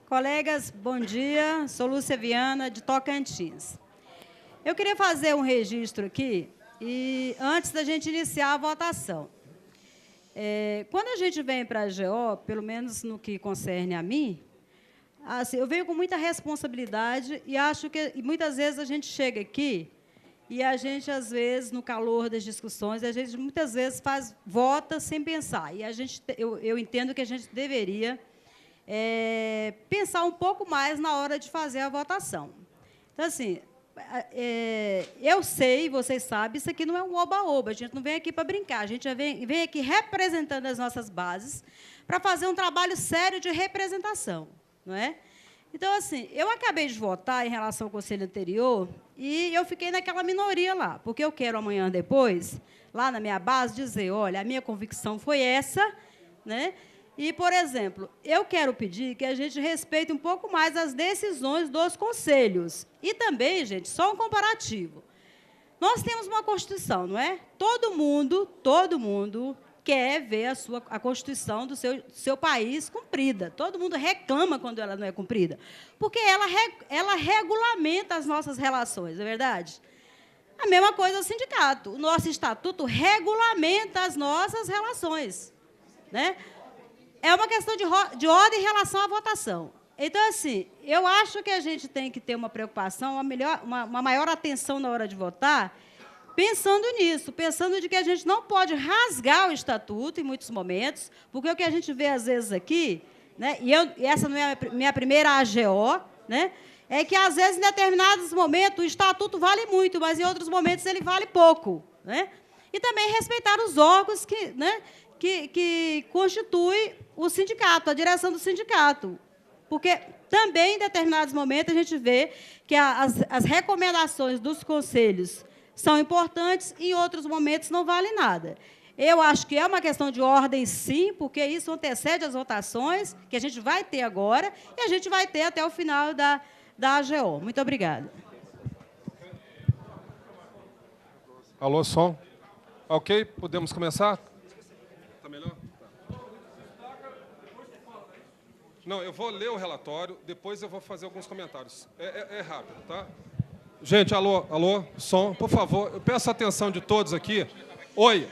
Colegas, bom dia. Sou Lúcia Viana, de Tocantins. Eu queria fazer um registro aqui, antes da gente iniciar a votação. Quando a gente vem para a AGO, pelo menos no que concerne a mim, assim, eu venho com muita responsabilidade e acho que muitas vezes a gente chega aqui e a gente, às vezes, no calor das discussões, a gente muitas vezes vota sem pensar. E eu entendo que a gente deveria pensar um pouco mais na hora de fazer a votação. Então, assim, eu sei, vocês sabem, isso aqui não é um oba-oba, a gente não vem aqui para brincar, a gente vem aqui representando as nossas bases para fazer um trabalho sério de representação, não é? Então, assim, eu acabei de votar em relação ao conselho anterior e eu fiquei naquela minoria lá, porque eu quero amanhã depois, lá na minha base, dizer, olha, a minha convicção foi essa, né? E, por exemplo, eu quero pedir que a gente respeite um pouco mais as decisões dos conselhos. E também, gente, só um comparativo. Nós temos uma Constituição, não é? Todo mundo quer ver a Constituição do seu país cumprida. Todo mundo reclama quando ela não é cumprida, porque ela regulamenta as nossas relações, não é verdade? A mesma coisa o sindicato. O nosso estatuto regulamenta as nossas relações, né? É uma questão de ordem em relação à votação. Então, assim, eu acho que a gente tem que ter uma preocupação, uma maior atenção na hora de votar, pensando nisso, pensando de que a gente não pode rasgar o estatuto em muitos momentos, porque o que a gente vê, às vezes, aqui, né, e essa não é a minha primeira AGO, né, é que, às vezes, em determinados momentos, o estatuto vale muito, mas, em outros momentos, ele vale pouco, né? E também respeitar os órgãos que constitui o sindicato, a direção do sindicato. Porque também, em determinados momentos, a gente vê que as recomendações dos conselhos são importantes e, em outros momentos, não vale nada. Eu acho que é uma questão de ordem, sim, porque isso antecede as votações, que a gente vai ter agora, e a gente vai ter até o final da AGO. Muito obrigada. Alô, som? Ok, podemos começar? Está melhor? Não, eu vou ler o relatório, depois eu vou fazer alguns comentários. É rápido, tá? Gente, alô, som, por favor, eu peço a atenção de todos aqui. Oi,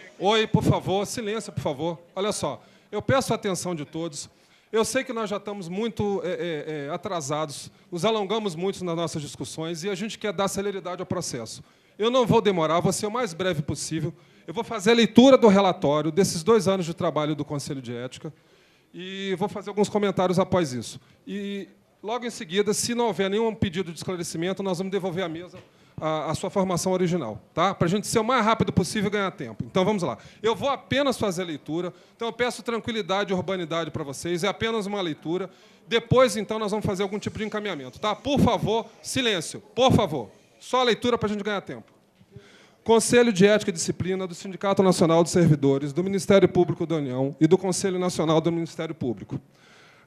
por favor, silêncio, por favor. Olha só, eu peço a atenção de todos. Eu sei que nós já estamos muito atrasados, nos alongamos muito nas nossas discussões e a gente quer dar celeridade ao processo. Eu não vou demorar, vou ser o mais breve possível. Eu vou fazer a leitura do relatório desses 2 anos de trabalho do Conselho de Ética e vou fazer alguns comentários após isso. E, logo em seguida, se não houver nenhum pedido de esclarecimento, nós vamos devolver à mesa a sua formação original, tá? Para a gente ser o mais rápido possível e ganhar tempo. Então, vamos lá. Eu vou apenas fazer a leitura, então eu peço tranquilidade e urbanidade para vocês, é apenas uma leitura. Depois, então, nós vamos fazer algum tipo de encaminhamento, tá? Por favor, silêncio, por favor. Só a leitura para a gente ganhar tempo. Conselho de Ética e Disciplina do Sindicato Nacional dos Servidores, do Ministério Público da União e do Conselho Nacional do Ministério Público.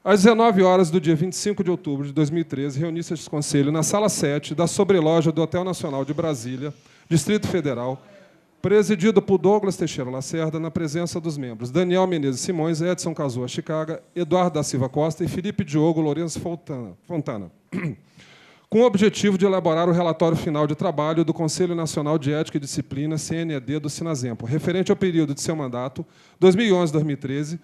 Às 19 horas do dia 25 de outubro de 2013, reuniu-se este Conselho na Sala 7 da sobreloja do Hotel Nacional de Brasília, Distrito Federal, presidido por Douglas Teixeira Lacerda, na presença dos membros Daniel Menezes Simões, Edson Cazoa Chicaga, Eduardo da Silva Costa e Felipe Diogo Lourenço Fontana, com o objetivo de elaborar o relatório final de trabalho do Conselho Nacional de Ética e Disciplina, CNED, do Sinazempo, referente ao período de seu mandato, 2011-2013,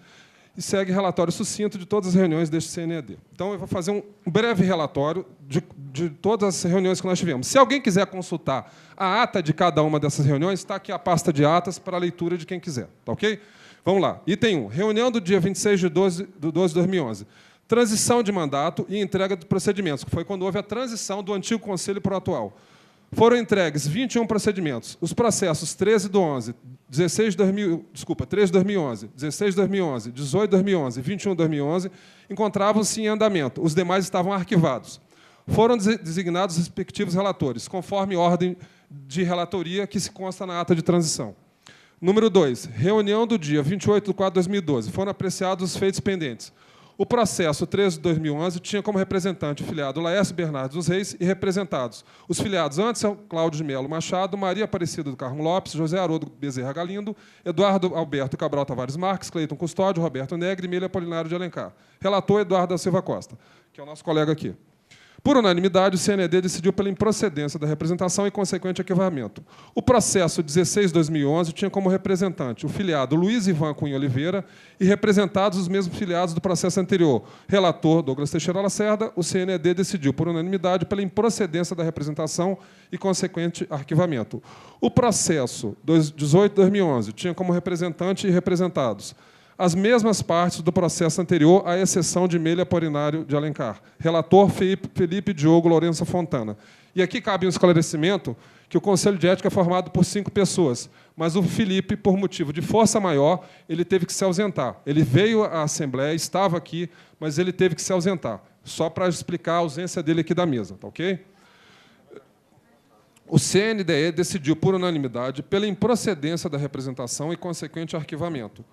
e segue relatório sucinto de todas as reuniões deste CNED. Então, eu vou fazer um breve relatório de todas as reuniões que nós tivemos. Se alguém quiser consultar a ata de cada uma dessas reuniões, está aqui a pasta de atas para a leitura de quem quiser. Tá ok? Vamos lá. Item 1. Reunião do dia 26 de 12 de 2011. Transição de mandato e entrega de procedimentos, que foi quando houve a transição do antigo Conselho para o atual. Foram entregues 21 procedimentos. Os processos 13 de 11, 13 de 2011, 16 de 2011, 18 de 2011 e 21 de 2011 encontravam-se em andamento. Os demais estavam arquivados. Foram designados os respectivos relatores, conforme ordem de relatoria que se consta na ata de transição. Número 2. Reunião do dia 28 de 4 de 2012. Foram apreciados os feitos pendentes. O processo 13 de 2011 tinha como representante o filiado Laércio Bernardes dos Reis e representados os filiados Anderson Cláudio de Melo Machado, Maria Aparecida do Carmo Lopes, José Haroldo Bezerra Galindo, Eduardo Alberto Cabral Tavares Marques, Cleiton Custódio, Roberto Negre e Emília Apolinário de Alencar. Relator Eduardo da Silva Costa, que é o nosso colega aqui. Por unanimidade, o CNED decidiu pela improcedência da representação e consequente arquivamento. O processo 16/2011 tinha como representante o filiado Luiz Ivan Cunha Oliveira e representados os mesmos filiados do processo anterior. Relator Douglas Teixeira Lacerda, o CNED decidiu por unanimidade pela improcedência da representação e consequente arquivamento. O processo 18/2011 tinha como representante e representados as mesmas partes do processo anterior, à exceção de Emília Apolinário de Alencar. Relator Felipe Diogo Lourenço Fontana. E aqui cabe um esclarecimento que o Conselho de Ética é formado por 5 pessoas, mas o Felipe, por motivo de força maior, ele teve que se ausentar. Ele veio à Assembleia, estava aqui, mas ele teve que se ausentar, só para explicar a ausência dele aqui da mesa, tá ok? O CNDE decidiu, por unanimidade, pela improcedência da representação e consequente arquivamento.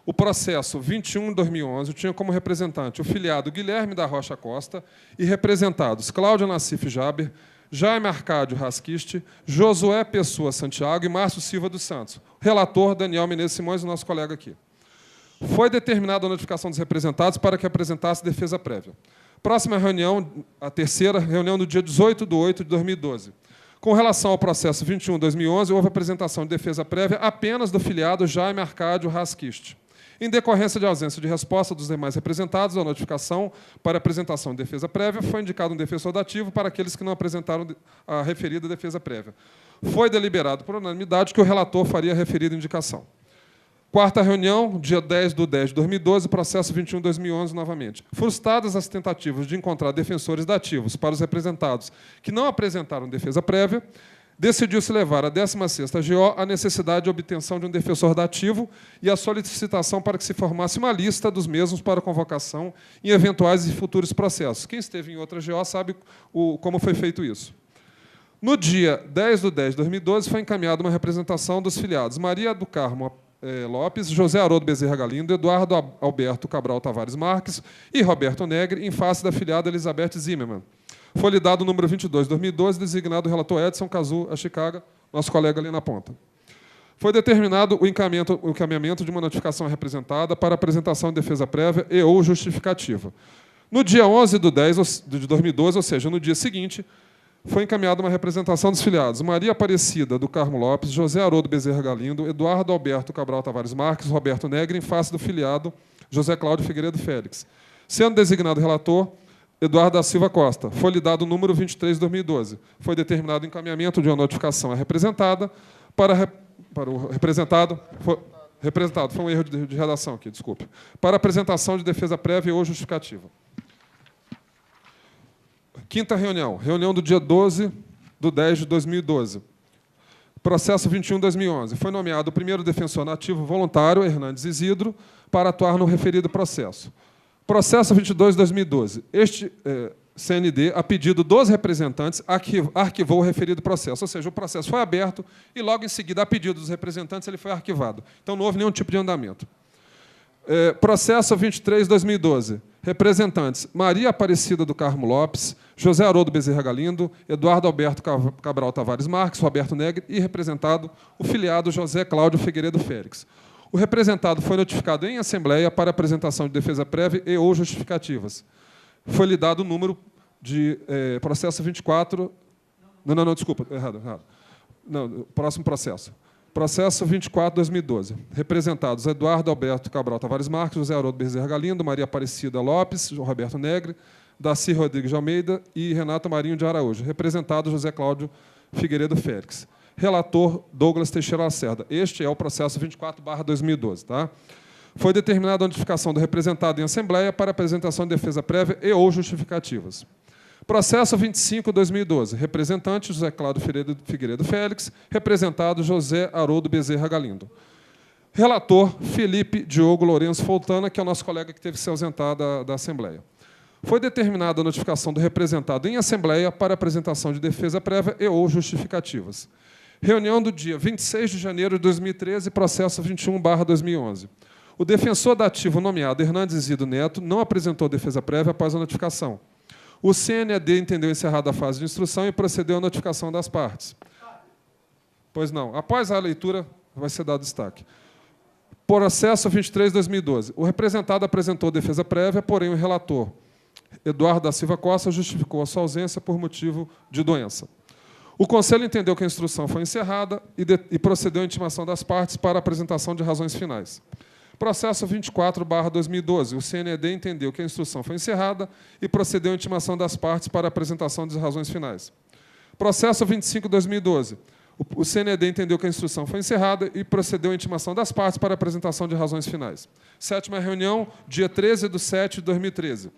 O processo 21/2011 tinha como representante o filiado Guilherme da Rocha Costa e representados Cláudia Nassif Jaber, Jaime Arcádio Rasquiste, Josué Pessoa Santiago e Márcio Silva dos Santos. Relator Daniel Menezes Simões, o nosso colega aqui. Foi determinada a notificação dos representados para que apresentasse defesa prévia. Próxima reunião, a terceira reunião do dia 18/8/2012. Com relação ao processo 21/2011, houve apresentação de defesa prévia apenas do filiado Jaime Arcádio Rasquiste. Em decorrência de ausência de resposta dos demais representados, a notificação para apresentação de defesa prévia foi indicado um defensor dativo para aqueles que não apresentaram a referida defesa prévia. Foi deliberado por unanimidade que o relator faria a referida indicação. Quarta reunião, dia 10/10/2012, processo 21/2011, novamente. Frustradas as tentativas de encontrar defensores dativos para os representados que não apresentaram defesa prévia, decidiu-se levar à 16ª GO a necessidade de obtenção de um defensor dativo e a solicitação para que se formasse uma lista dos mesmos para convocação em eventuais e futuros processos. Quem esteve em outra GO sabe como foi feito isso. No dia 10/10/2012, foi encaminhada uma representação dos filiados Maria do Carmo Lopes, José Haroldo Bezerra Galindo, Eduardo Alberto Cabral Tavares Marques e Roberto Negre, em face da filiada Elizabeth Zimmermann. Foi-lhe dado o número 22/2012, designado o relator Edson Cazu Achicaga, nosso colega ali na ponta. Foi determinado o encaminhamento de uma notificação representada para apresentação de defesa prévia e ou justificativa. No dia 11/10/2012, ou seja, no dia seguinte, foi encaminhada uma representação dos filiados Maria Aparecida do Carmo Lopes, José Haroldo Bezerra Galindo, Eduardo Alberto Cabral Tavares Marques, Roberto Negre, em face do filiado José Cláudio Figueiredo Félix. Sendo designado relator Eduardo da Silva Costa. Foi-lhe dado o número 23/2012. Foi determinado o encaminhamento de uma notificação à representada para o representado. Foi um erro de redação aqui, desculpe. Para apresentação de defesa prévia ou justificativa. Quinta reunião. Reunião do dia 12/10/2012. Processo 21/2011. Foi nomeado o primeiro defensor nativo voluntário, Hernandes Isidro, para atuar no referido processo. Processo 22/2012. Este CND, a pedido dos representantes, arquivou o referido processo. Ou seja, o processo foi aberto e, logo em seguida, a pedido dos representantes, ele foi arquivado. Então, não houve nenhum tipo de andamento. Processo 23/2012. Representantes Maria Aparecida do Carmo Lopes, José Haroldo Bezerra Galindo, Eduardo Alberto Cabral Tavares Marques, Roberto Negre e representado o filiado José Cláudio Figueiredo Félix. O representado foi notificado em assembleia para apresentação de defesa prévia e ou justificativas. Foi-lhe dado o número de processo 24... Não, desculpa, errado. Não, próximo processo. Processo 24/2012. Representados Eduardo Alberto Cabral Tavares Marques, José Haroldo Bezerra Galindo, Maria Aparecida Lopes, Roberto Negre, Daci Rodrigues de Almeida e Renato Marinho de Araújo. Representado José Cláudio Figueiredo Félix. Relator Douglas Teixeira Lacerda. Este é o processo 24/2012. Tá? Foi determinada a notificação do representado em assembleia para apresentação de defesa prévia e ou justificativas. Processo 25/2012. Representante José Cláudio Figueiredo Félix. Representado José Haroldo Bezerra Galindo. Relator Felipe Diogo Lourenço Fontana, que é o nosso colega que teve que se ausentar da assembleia. Foi determinada a notificação do representado em assembleia para apresentação de defesa prévia e ou justificativas. Reunião do dia 26 de janeiro de 2013, processo 21/2011. O defensor dativo nomeado Hernandes Isidro Neto não apresentou defesa prévia após a notificação. O CNED entendeu encerrada a fase de instrução e procedeu à notificação das partes. Pois não. Após a leitura, vai ser dado destaque. Processo 23/2012. O representado apresentou defesa prévia, porém o relator, Eduardo da Silva Costa, justificou a sua ausência por motivo de doença. O Conselho entendeu que a instrução foi encerrada e procedeu à intimação das partes para a apresentação de razões finais. Processo 24/2012. O CNED entendeu que a instrução foi encerrada e procedeu à intimação das partes para a apresentação de razões finais. Processo 25/2012. O CNED entendeu que a instrução foi encerrada e procedeu à intimação das partes para a apresentação de razões finais. 7ª reunião, dia 13/7/2013.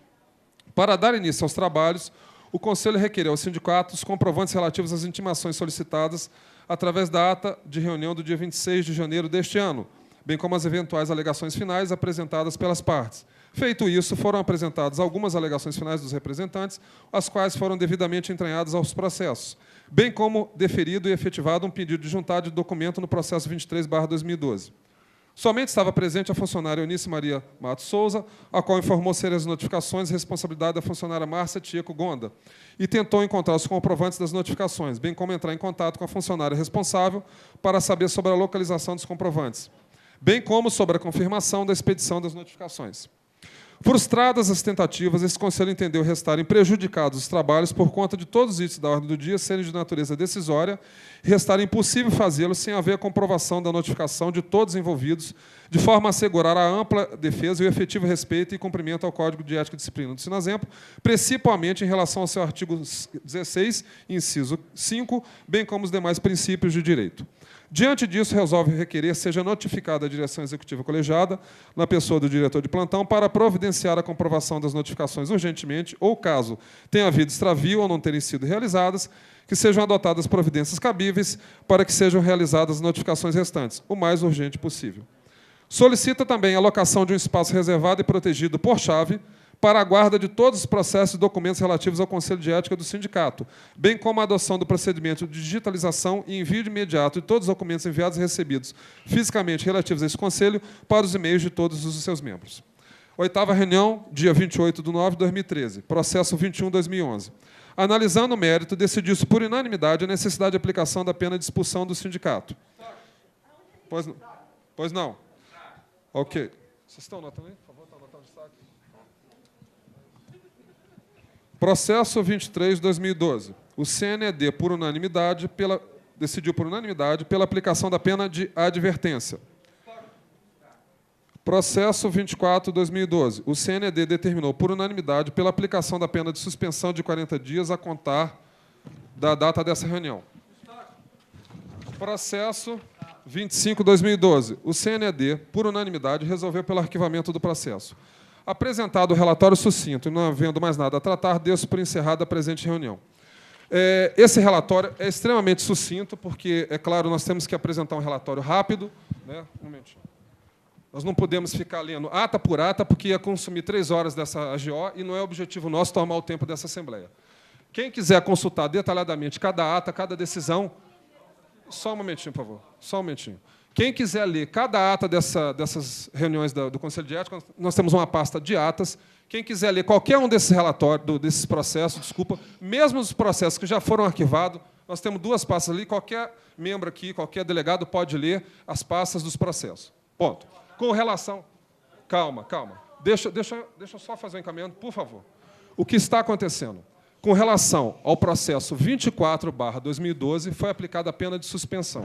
Para dar início aos trabalhos, o Conselho requereu ao sindicato os comprovantes relativos às intimações solicitadas através da ata de reunião do dia 26 de janeiro deste ano, bem como as eventuais alegações finais apresentadas pelas partes. Feito isso, foram apresentadas algumas alegações finais dos representantes, as quais foram devidamente entranhadas aos processos, bem como deferido e efetivado um pedido de juntade de documento no processo 23/2012. Somente estava presente a funcionária Eunice Maria Matos Souza, a qual informou ser as notificações responsabilidade da funcionária Márcia Tieco Gonda, e tentou encontrar os comprovantes das notificações, bem como entrar em contato com a funcionária responsável para saber sobre a localização dos comprovantes, bem como sobre a confirmação da expedição das notificações. Frustradas as tentativas, esse Conselho entendeu restarem prejudicados os trabalhos por conta de todos os itens da ordem do dia serem de natureza decisória e restar impossível fazê-lo sem haver a comprovação da notificação de todos os envolvidos, de forma a assegurar a ampla defesa e o efetivo respeito e cumprimento ao Código de Ética e Disciplina do Sinazempo, principalmente em relação ao seu artigo 16, inciso 5, bem como os demais princípios de direito. Diante disso, resolve requerer seja notificada a direção executiva colegiada, na pessoa do diretor de plantão, para providenciar a comprovação das notificações urgentemente, ou, caso tenha havido extravio ou não terem sido realizadas, que sejam adotadas providências cabíveis para que sejam realizadas as notificações restantes, o mais urgente possível. Solicita também a alocação de um espaço reservado e protegido por chave para a guarda de todos os processos e documentos relativos ao Conselho de Ética do Sindicato, bem como a adoção do procedimento de digitalização e envio de imediato de todos os documentos enviados e recebidos fisicamente relativos a esse Conselho para os e-mails de todos os seus membros. 8ª reunião, dia 28/9/2013, processo 21/2011. Analisando o mérito, decidiu-se por unanimidade a necessidade de aplicação da pena de expulsão do sindicato. Pois não. Ok. Vocês estão anotando aí? Por favor, está anotando o destaque. Processo 23/2012. O CNED, por unanimidade, decidiu por unanimidade pela aplicação da pena de advertência. Processo 24/2012. O CNED determinou por unanimidade pela aplicação da pena de suspensão de 40 dias a contar da data dessa reunião. Processo 25/2012. O CNED, por unanimidade, resolveu pelo arquivamento do processo. Apresentado o relatório sucinto e não havendo mais nada a tratar, deu-se por encerrada a presente reunião. Esse relatório é extremamente sucinto, porque, é claro, nós temos que apresentar um relatório rápido. Né? Um momentinho. Nós não podemos ficar lendo ata por ata, porque ia consumir 3 horas dessa AGO e não é objetivo nosso tomar o tempo dessa Assembleia. Quem quiser consultar detalhadamente cada ata, cada decisão... Só um momentinho, por favor. Só um momentinho. Quem quiser ler cada ata dessas reuniões do Conselho de Ética, nós temos uma pasta de atas. Quem quiser ler qualquer um desses relatórios, desses processos, mesmo os processos que já foram arquivados, nós temos 2 pastas ali, qualquer membro aqui, qualquer delegado pode ler as pastas dos processos. Ponto. Com relação... Calma. Deixa eu só fazer um encaminhamento, por favor. O que está acontecendo? Com relação ao processo 24/2012, foi aplicada a pena de suspensão.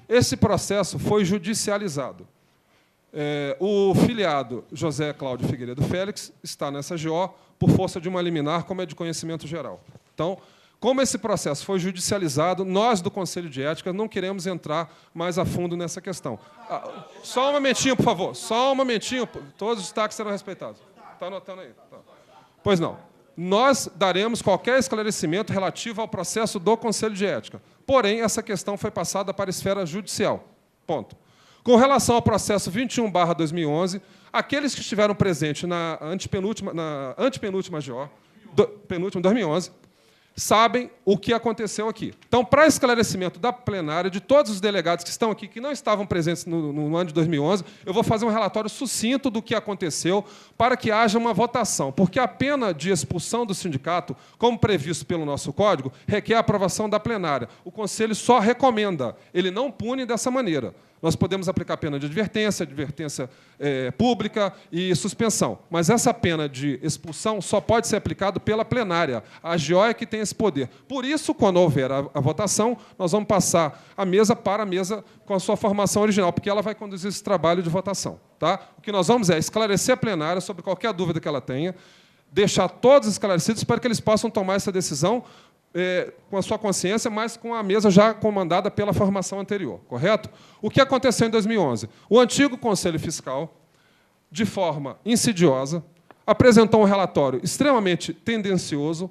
Esse processo foi judicializado. O filiado José Cláudio Figueiredo Félix está nessa GO por força de uma liminar, como é de conhecimento geral. Então, como esse processo foi judicializado, nós, do Conselho de Ética, não queremos entrar mais a fundo nessa questão. Só um momentinho, por favor. Só um momentinho. Todos os destaques serão respeitados. Está anotando aí? Tá. Pois não. Nós daremos qualquer esclarecimento relativo ao processo do Conselho de Ética. Porém, essa questão foi passada para a esfera judicial. Ponto. Com relação ao processo 21/2011, aqueles que estiveram presentes na antepenúltima GO, penúltima 2011, sabem o que aconteceu aqui. Então, para esclarecimento da plenária, de todos os delegados que estão aqui, que não estavam presentes no ano de 2011, eu vou fazer um relatório sucinto do que aconteceu para que haja uma votação, porque a pena de expulsão do sindicato, como previsto pelo nosso Código, requer a aprovação da plenária. O Conselho só recomenda, ele não pune dessa maneira. Nós podemos aplicar pena de advertência pública e suspensão. Mas essa pena de expulsão só pode ser aplicada pela plenária. A AGO é que tem esse poder. Por isso, quando houver a votação, nós vamos passar a mesa para a mesa com a sua formação original, porque ela vai conduzir esse trabalho de votação. Tá? O que nós vamos é esclarecer a plenária sobre qualquer dúvida que ela tenha, deixar todos esclarecidos para que eles possam tomar essa decisão com a sua consciência, mas com a mesa já comandada pela formação anterior, correto? O que aconteceu em 2011? O antigo Conselho Fiscal, de forma insidiosa, apresentou um relatório extremamente tendencioso,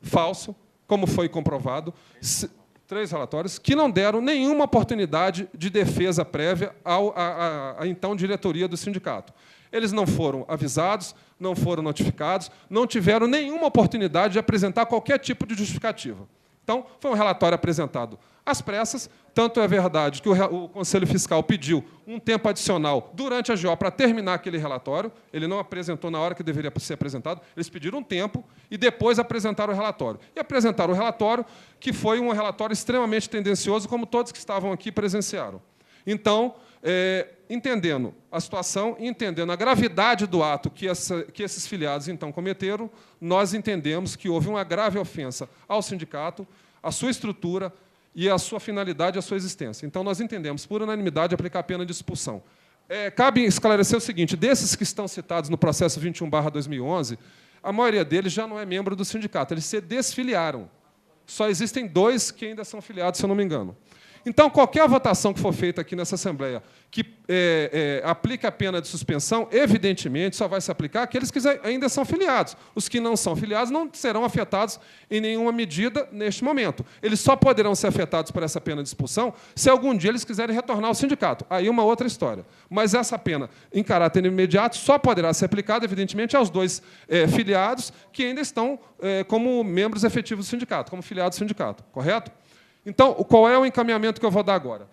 falso, como foi comprovado, 3 relatórios, que não deram nenhuma oportunidade de defesa prévia à então diretoria do sindicato. Eles não foram avisados, não foram notificados, não tiveram nenhuma oportunidade de apresentar qualquer tipo de justificativa. Então, foi um relatório apresentado às pressas. Tanto é verdade que o Conselho Fiscal pediu um tempo adicional durante a AGO para terminar aquele relatório. Ele não apresentou na hora que deveria ser apresentado. Eles pediram um tempo e depois apresentaram o relatório. E apresentaram o relatório, que foi um relatório extremamente tendencioso, como todos que estavam aqui presenciaram. Então, entendendo a situação, entendendo a gravidade do ato que esses filiados, então, cometeram, nós entendemos que houve uma grave ofensa ao sindicato, à sua estrutura e à sua finalidade, à sua existência. Então, nós entendemos, por unanimidade, aplicar a pena de expulsão. Cabe esclarecer o seguinte, desses que estão citados no processo 21/2011, a maioria deles já não é membro do sindicato, eles se desfiliaram. Só existem 2 que ainda são filiados, se eu não me engano. Então, qualquer votação que for feita aqui nessa Assembleia que aplique a pena de suspensão, evidentemente, só vai se aplicar àqueles que ainda são filiados. Os que não são filiados não serão afetados em nenhuma medida neste momento. Eles só poderão ser afetados por essa pena de expulsão se algum dia eles quiserem retornar ao sindicato. Aí uma outra história. Mas essa pena, em caráter imediato, só poderá ser aplicada, evidentemente, aos 2 filiados que ainda estão como membros efetivos do sindicato, como filiados do sindicato. Correto? Então, qual é o encaminhamento que eu vou dar agora?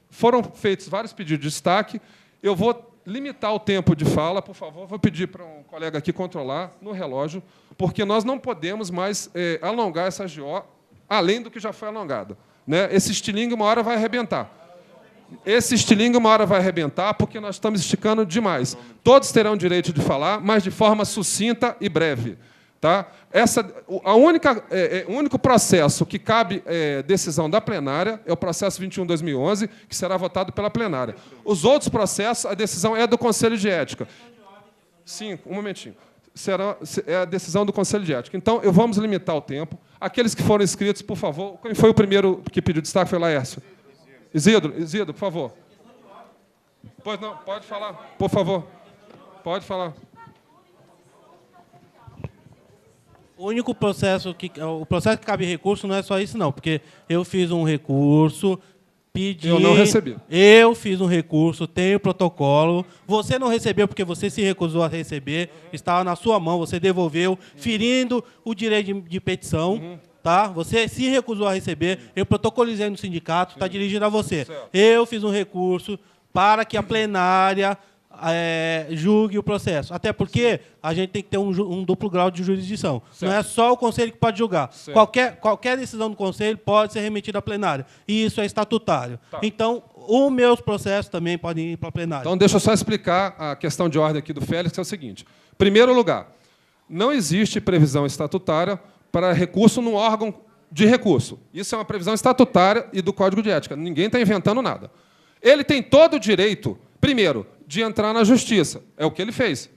Foram feitos vários pedidos de destaque. Eu vou limitar o tempo de fala, por favor. Vou pedir para um colega aqui controlar no relógio, porque nós não podemos mais alongar essa AGO além do que já foi alongada. Né? Esse estilingue, uma hora, vai arrebentar. Porque nós estamos esticando demais. Todos terão direito de falar, mas de forma sucinta e breve. Tá? O único processo que cabe decisão da plenária é o processo 21/2011, que será votado pela plenária. Os outros processos, a decisão é do Conselho de Ética. Sim, um momentinho. É a decisão do Conselho de Ética. Então, vamos limitar o tempo. Aqueles que foram inscritos, por favor. Quem foi o primeiro que pediu destaque? Foi Laércio. Isidro, por favor. Pois não, pode falar, por favor. Pode falar. O processo que cabe recurso não é só isso, não, porque eu fiz um recurso, pedi... Eu não recebi. Eu fiz um recurso, tenho protocolo. Você não recebeu porque você se recusou a receber, estava na sua mão, você devolveu, ferindo o direito de petição. Tá? Você se recusou a receber, eu protocolizei no sindicato, está dirigido a você. Certo. Eu fiz um recurso para que a plenária julgue o processo. Até porque a gente tem que ter um duplo grau de jurisdição. Certo. Não é só o Conselho que pode julgar. Qualquer decisão do Conselho pode ser remetida à plenária. E isso é estatutário. Tá. Então, os meus processos também podem ir para a plenária. Então, deixa eu só explicar a questão de ordem aqui do Félix, que é o seguinte. Em primeiro lugar, não existe previsão estatutária para recurso num órgão de recurso. Isso é uma previsão estatutária e do Código de Ética. Ninguém está inventando nada. Ele tem todo o direito, primeiro, de entrar na justiça. É o que ele fez.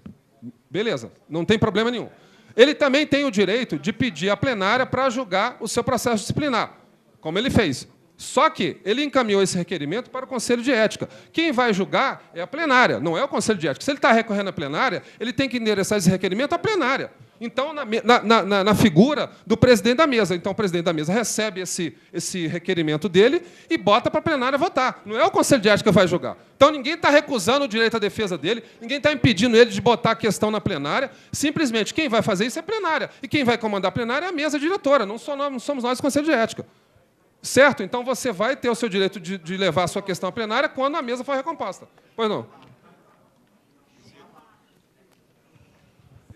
Beleza, não tem problema nenhum. Ele também tem o direito de pedir à plenária para julgar o seu processo disciplinar, como ele fez. Só que ele encaminhou esse requerimento para o Conselho de Ética. Quem vai julgar é a plenária, não é o Conselho de Ética. Se ele está recorrendo à plenária, ele tem que endereçar esse requerimento à plenária. Então, na figura do presidente da mesa. Então, o presidente da mesa recebe esse requerimento dele e bota para a plenária votar. Não é o Conselho de Ética que vai julgar. Então, ninguém está recusando o direito à defesa dele, ninguém está impedindo ele de botar a questão na plenária. Simplesmente, quem vai fazer isso é a plenária. E quem vai comandar a plenária é a mesa diretora, não somos nós do Conselho de Ética. Certo? Então, você vai ter o seu direito de levar a sua questão à plenária quando a mesa for recomposta. Pois não?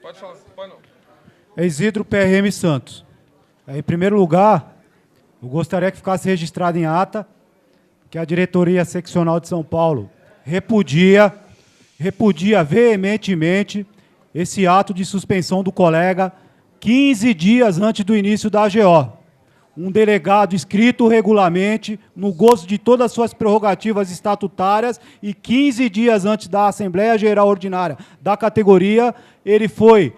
Pode falar. Pode não. Isidro PRM Santos. Em primeiro lugar, eu gostaria que ficasse registrado em ata que a diretoria seccional de São Paulo repudia veementemente esse ato de suspensão do colega 15 dias antes do início da AGO. Um delegado inscrito regularmente, no gozo de todas as suas prerrogativas estatutárias, e 15 dias antes da Assembleia Geral Ordinária da categoria, ele foi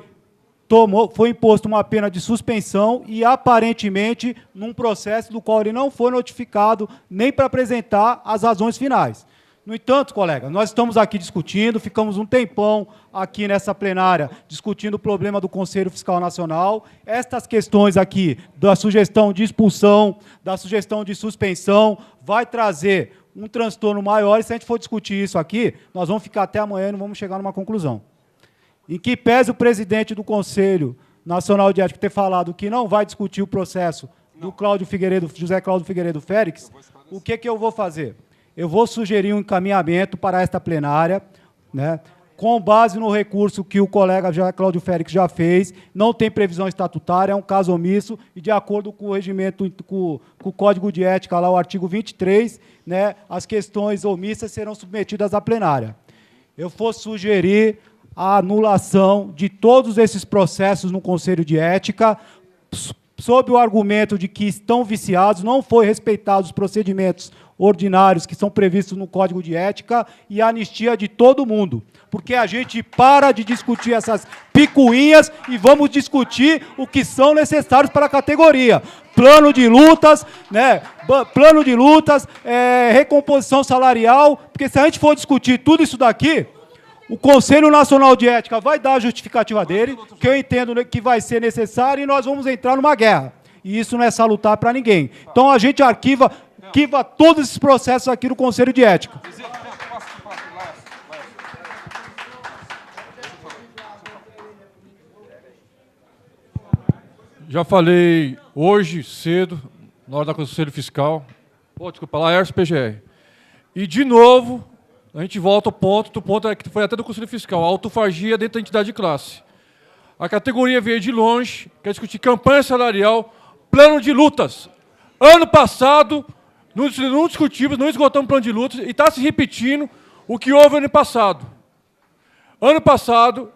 imposto uma pena de suspensão e, aparentemente, num processo do qual ele não foi notificado nem para apresentar as razões finais. No entanto, colega, nós estamos aqui discutindo, ficamos um tempão aqui nessa plenária discutindo o problema do Conselho Fiscal Nacional. Estas questões aqui da sugestão de expulsão, da sugestão de suspensão, vai trazer um transtorno maior, e se a gente for discutir isso aqui, nós vamos ficar até amanhã e não vamos chegar numa conclusão. Em que pese o presidente do Conselho Nacional de Ética ter falado que não vai discutir o processo do José Cláudio Figueiredo Félix, o que eu vou fazer? Eu vou sugerir um encaminhamento para esta plenária, né, com base no recurso que o colega José Cláudio Félix já fez, não tem previsão estatutária, é um caso omisso, e de acordo com o regimento, com o Código de Ética, lá o artigo 23, né, as questões omissas serão submetidas à plenária. Eu vou sugerir a anulação de todos esses processos no Conselho de Ética, sob o argumento de que estão viciados, não foi respeitados os procedimentos ordinários que são previstos no Código de Ética, e a anistia de todo mundo. Porque a gente para de discutir essas picuinhas e vamos discutir o que são necessários para a categoria. Plano de lutas, né? Recomposição salarial, porque se a gente for discutir tudo isso daqui, o Conselho Nacional de Ética vai dar a justificativa dele, que eu entendo que vai ser necessário, e nós vamos entrar numa guerra. E isso não é salutar para ninguém. Então, a gente arquiva todos esses processos aqui no Conselho de Ética. Já falei hoje, cedo, na hora da Conselho Fiscal, desculpa, Laércio PGR. E, de novo, a gente volta ao ponto, que foi até do Conselho Fiscal, a autofagia dentro da entidade de classe. A categoria veio de longe, quer discutir campanha salarial, plano de lutas. Ano passado, não discutimos, não esgotamos plano de lutas, e está se repetindo o que houve ano passado. Ano passado,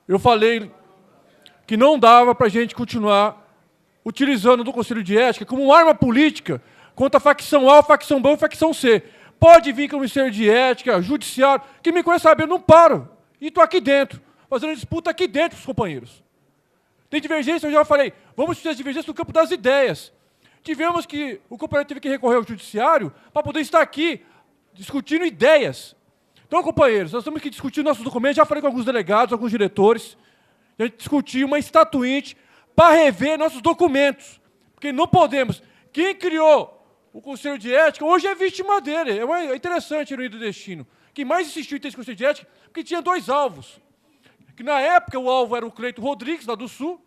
eu falei que não dava para a gente continuar utilizando do Conselho de Ética como uma arma política contra a facção A, a facção B e a facção C. Pode vir com o Ministério de Ética, Judiciário, quem me conhece sabe, eu não paro. E estou aqui dentro, fazendo disputa aqui dentro com os companheiros. Tem divergência, eu já falei, vamos ter divergência no campo das ideias. Tivemos que, o companheiro teve que recorrer ao Judiciário para poder estar aqui discutindo ideias. Então, companheiros, nós temos que discutir nossos documentos, já falei com alguns delegados, alguns diretores, a gente discutiu uma estatuinte para rever nossos documentos. Porque não podemos. Quem criou o Conselho de Ética hoje é vítima dele. É interessante a ironia do destino. Quem mais insistiu em ter esse Conselho de Ética, porque tinha dois alvos. Que na época o alvo era o Cleito Rodrigues, lá do Sul,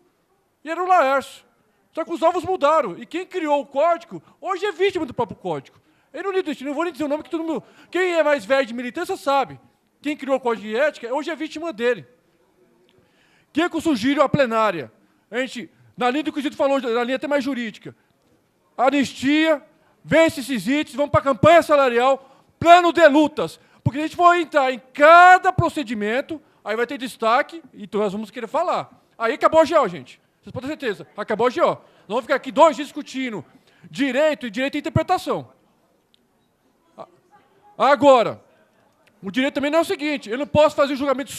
e era o Laércio. Só que os alvos mudaram. E quem criou o código, hoje é vítima do próprio código. É ironia do destino. Não vou nem dizer o nome, que todo mundo... Quem é mais velho de militância sabe. Quem criou o Código de Ética, hoje é vítima dele. O que eu sugiro à plenária? A gente, na linha do que o Zito falou, na linha até mais jurídica, anistia, vence esses itens, vamos para a campanha salarial, plano de lutas. Porque a gente for entrar em cada procedimento, aí vai ter destaque, e então nós vamos querer falar. Aí acabou a GO, gente. Vocês podem ter certeza. Acabou a GO. Nós vamos ficar aqui 2 dias discutindo direito e interpretação. Agora, o direito também não é o seguinte, eu não posso fazer um julgamento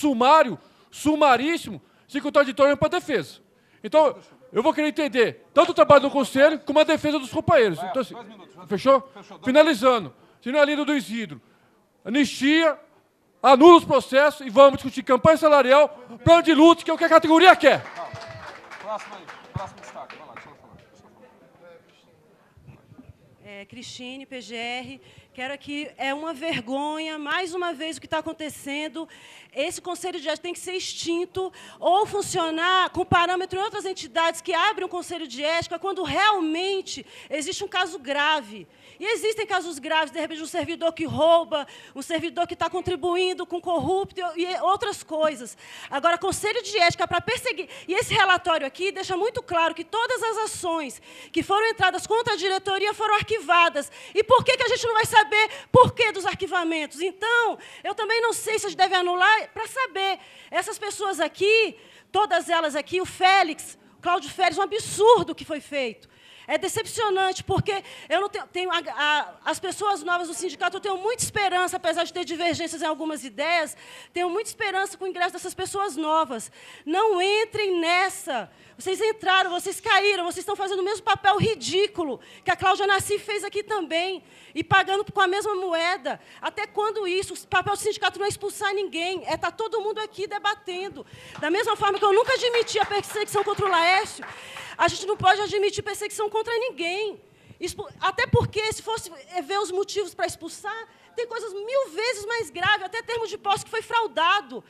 sumaríssimo, se contraditório para a defesa. Então, eu vou querer entender tanto o trabalho do Conselho como a defesa dos companheiros. Então, assim, fechou? Finalizando, se não é a linha do Isidro, anistia, anula os processos e vamos discutir campanha salarial, plano de luta, que é o que a categoria quer. Próximo aí, próximo destaque. Vai lá, deixa ela falar. Cristine, PGR, quero aqui, é uma vergonha, mais uma vez, o que está acontecendo. Esse Conselho de Ética tem que ser extinto ou funcionar com parâmetro em outras entidades que abrem um Conselho de Ética quando realmente existe um caso grave. E existem casos graves, de repente, um servidor que rouba, um servidor que está contribuindo com corrupto e outras coisas. Agora, Conselho de Ética para perseguir... E esse relatório aqui deixa muito claro que todas as ações que foram entradas contra a diretoria foram arquivadas. E por que a gente não vai saber por que dos arquivamentos? Então, eu também não sei se a gente deve anular para saber. Essas pessoas aqui, todas elas aqui, o Félix, o Cláudio Félix, um absurdo que foi feito. É decepcionante, porque eu não tenho as pessoas novas do sindicato, eu tenho muita esperança, apesar de ter divergências em algumas ideias, tenho muita esperança com o ingresso dessas pessoas novas. Não entrem nessa. Vocês entraram, vocês caíram, vocês estão fazendo o mesmo papel ridículo que a Cláudia Nassif fez aqui também, e pagando com a mesma moeda. Até quando isso? O papel do sindicato não é expulsar ninguém, é estar todo mundo aqui debatendo. Da mesma forma que eu nunca admiti a perseguição contra o Laércio, a gente não pode admitir perseguição contra ninguém. Até porque, se fosse ver os motivos para expulsar, tem coisas 1000 vezes mais graves, até termos de posse que foi fraudado.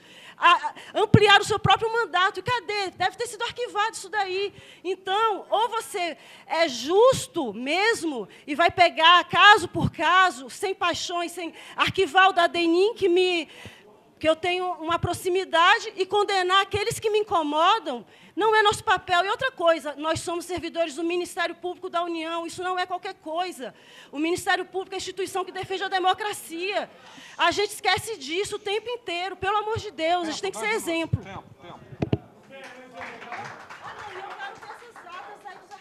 Ampliar o seu próprio mandato. E cadê? Deve ter sido arquivado isso daí. Então, ou você é justo mesmo e vai pegar caso por caso, sem paixões, sem arquivar o da DENIM, que eu tenho uma proximidade, e condenar aqueles que me incomodam, não é nosso papel. E outra coisa, nós somos servidores do Ministério Público da União, isso não é qualquer coisa. O Ministério Público é a instituição que defende a democracia. A gente esquece disso o tempo inteiro, pelo amor de Deus, a gente tem que ser exemplo. Tempo.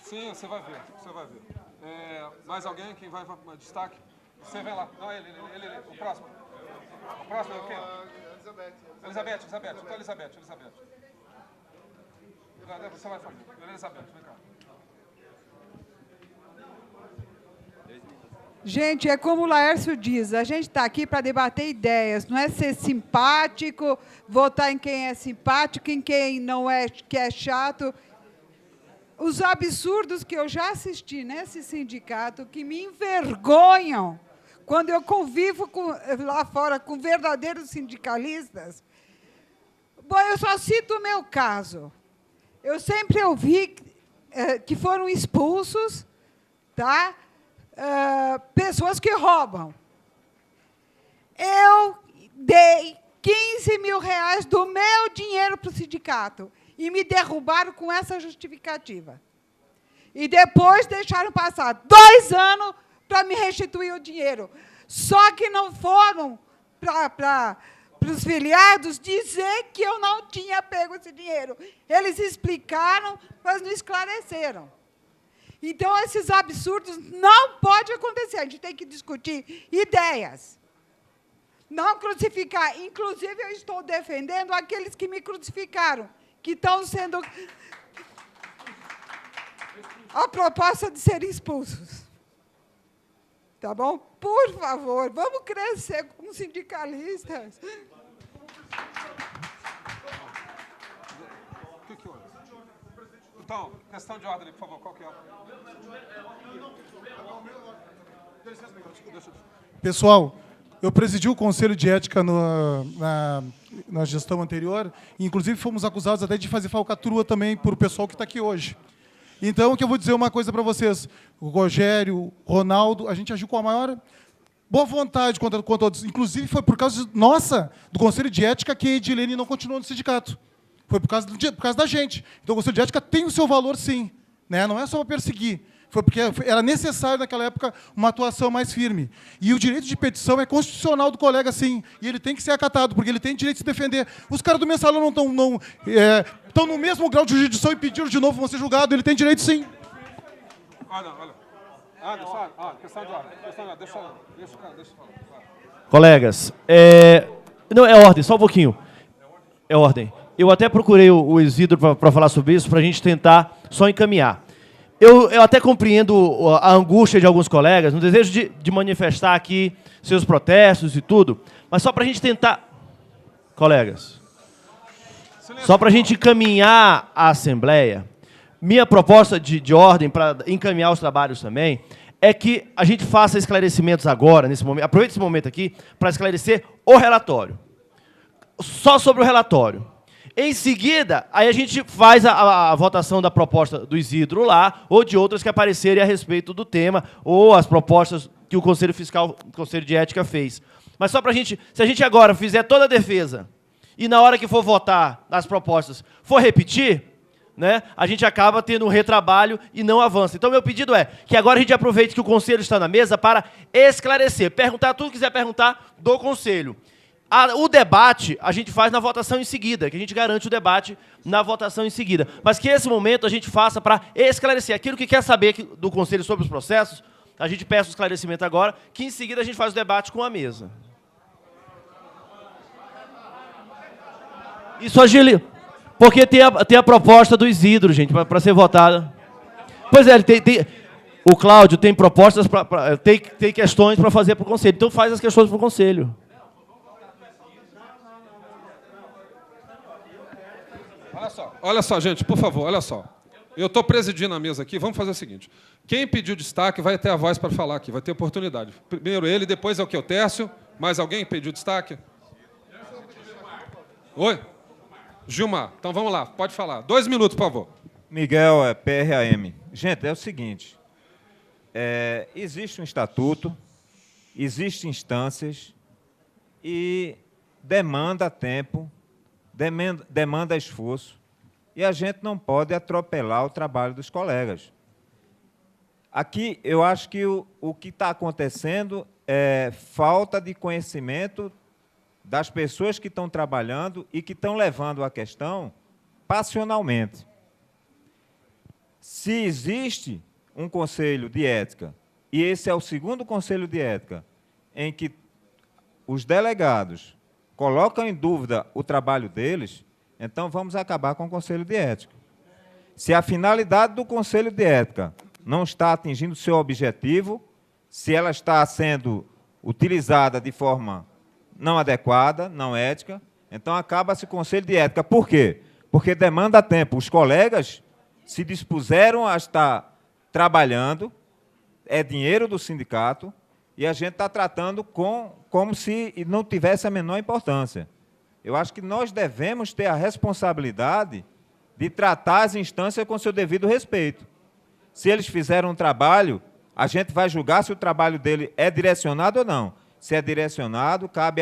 Sim, você vai ver, você vai ver. Mais alguém? Quem vai destaque? Você vem lá. Não, ele. O próximo. O próximo é o quê? Elizabeth. Então, Elizabeth. Você vai fazer. Elizabeth, vem cá. Gente, é como o Laércio diz, a gente está aqui para debater ideias, não é ser simpático, votar em quem é simpático, em quem não é, que é chato. Os absurdos que eu já assisti nesse sindicato, que me envergonham, quando eu convivo lá fora com verdadeiros sindicalistas. Bom, eu só cito o meu caso. Eu sempre ouvi que foram expulsos, tá? Pessoas que roubam. Eu dei 15 mil reais do meu dinheiro para o sindicato e me derrubaram com essa justificativa. E depois deixaram passar 2 anos para me restituir o dinheiro. Só que não foram para os filiados dizer que eu não tinha pego esse dinheiro. Eles explicaram, mas não esclareceram. Então, esses absurdos não podem acontecer. A gente tem que discutir ideias. Não crucificar. Inclusive, eu estou defendendo aqueles que me crucificaram, que estão sendo a proposta de serem expulsos. Tá bom? Por favor, vamos crescer como sindicalistas. Então, questão de ordem, por favor, qual que é? Pessoal, eu presidi o Conselho de Ética na gestão anterior, e, inclusive, fomos acusados até de fazer falcatrua também por o pessoal que está aqui hoje. Então, que eu vou dizer uma coisa para vocês. O Rogério, o Ronaldo, a gente agiu com a maior boa vontade contra todos. Inclusive, foi por causa do Conselho de Ética que a Edilene não continuou no sindicato. Foi por causa da gente. Então, o Conselho de Ética tem o seu valor, sim. Né? Não é só para perseguir. Foi porque era necessário, naquela época, uma atuação mais firme. E o direito de petição é constitucional do colega, sim. E ele tem que ser acatado, porque ele tem direito de se defender. Os caras do mensalão não estão no mesmo grau de jurisdição e pediram de novo vão ser julgados. Ele tem direito, sim. Olha. Questão de ordem. Deixa eu falar. Colegas, não, é ordem, só um pouquinho. É ordem. Eu até procurei o Isidro para falar sobre isso, para a gente tentar só encaminhar. Eu até compreendo a angústia de alguns colegas, no desejo de manifestar aqui seus protestos e tudo, mas só para a gente tentar... Colegas, só para a gente encaminhar a Assembleia, minha proposta de ordem para encaminhar os trabalhos também é que a gente faça esclarecimentos agora, nesse momento, aproveite esse momento aqui para esclarecer o relatório. Só sobre o relatório. Em seguida, aí a gente faz a votação da proposta do Isidro lá, ou de outras que aparecerem a respeito do tema, ou as propostas que o Conselho Fiscal, o Conselho de Ética fez. Mas só para a gente, se a gente agora fizer toda a defesa, e na hora que for votar as propostas, for repetir, né, a gente acaba tendo um retrabalho e não avança. Então, meu pedido é que agora a gente aproveite que o Conselho está na mesa para esclarecer, perguntar tudo que quiser perguntar do Conselho. O debate a gente faz na votação em seguida, que a gente garante o debate na votação em seguida. Mas que esse momento a gente faça para esclarecer aquilo que quer saber do Conselho sobre os processos, a gente peça o esclarecimento agora, que em seguida a gente faz o debate com a mesa. Isso agiliza. Porque tem a proposta do Isidro, gente, para ser votada. Pois é, o Cláudio tem propostas, tem questões para fazer para o Conselho. Então faz as questões para o Conselho. Olha só, gente, por favor, olha só. Eu estou presidindo a mesa aqui, vamos fazer o seguinte. Quem pediu destaque vai ter a voz para falar aqui, vai ter oportunidade. Primeiro ele, depois é o que? O Tércio. Mais alguém pediu destaque? Oi? Gilmar, então vamos lá, pode falar. 2 minutos, por favor. Miguel, PRAM. Gente, é o seguinte, existe um estatuto, existem instâncias e demanda tempo, demanda esforço, e a gente não pode atropelar o trabalho dos colegas. Aqui, eu acho que o que está acontecendo é falta de conhecimento das pessoas que estão trabalhando e que estão levando a questão passionalmente. Se existe um conselho de ética, e esse é o segundo conselho de ética, em que os delegados colocam em dúvida o trabalho deles, então vamos acabar com o conselho de ética. Se a finalidade do conselho de ética não está atingindo o seu objetivo, se ela está sendo utilizada de forma não adequada, não ética, então acaba-se o conselho de ética. Por quê? Porque demanda tempo. Os colegas se dispuseram a estar trabalhando, é dinheiro do sindicato, e a gente está tratando como se não tivesse a menor importância. Eu acho que nós devemos ter a responsabilidade de tratar as instâncias com seu devido respeito. Se eles fizeram um trabalho, a gente vai julgar se o trabalho dele é direcionado ou não. Se é direcionado, cabe